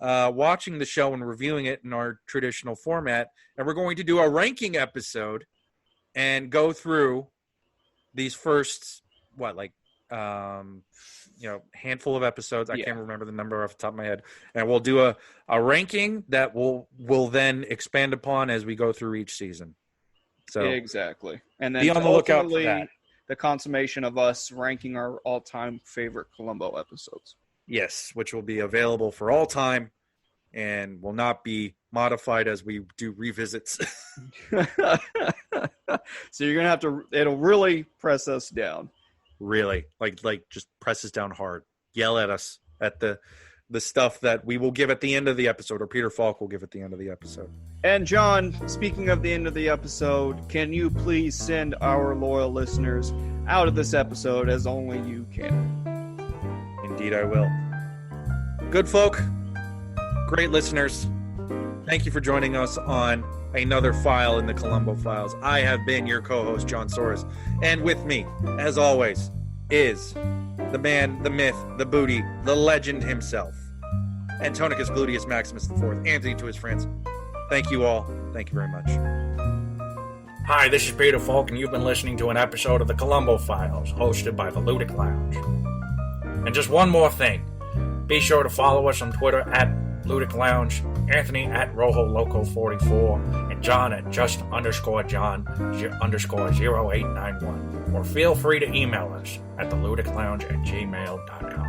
watching the show and reviewing it in our traditional format, and we're going to do a ranking episode and go through these first handful of episodes. I can't remember the number off the top of my head, and we'll do a ranking that we'll then expand upon as we go through each season. So exactly, and then be on the lookout for that. The consummation of us ranking our all-time favorite Columbo episodes. Yes, which will be available for all time and will not be modified as we do revisits. So you're gonna have to. It'll really press us down. Really, like just press us down hard. Yell at us at the stuff that we will give at the end of the episode, or Peter Falk will give at the end of the episode. And John, speaking of the end of the episode, can you please send our loyal listeners out of this episode as only you can? Indeed, I will. Good folk, great listeners, thank you for joining us on another file in the Columbo Files. I have been your co-host, John Soros, and with me, as always, is the man, the myth, the booty, the legend himself, Antonicus Gluteus Maximus IV, Anthony to his friends. Thank you all. Thank you very much. Hi, this is Peter Falk, and you've been listening to an episode of the Columbo Files, hosted by the Ludic Lounge. And just one more thing. Be sure to follow us on Twitter at Ludic Lounge, Anthony at RojoLoco44, and John at just_John_0891. Or feel free to email us at theludiclounge@gmail.com.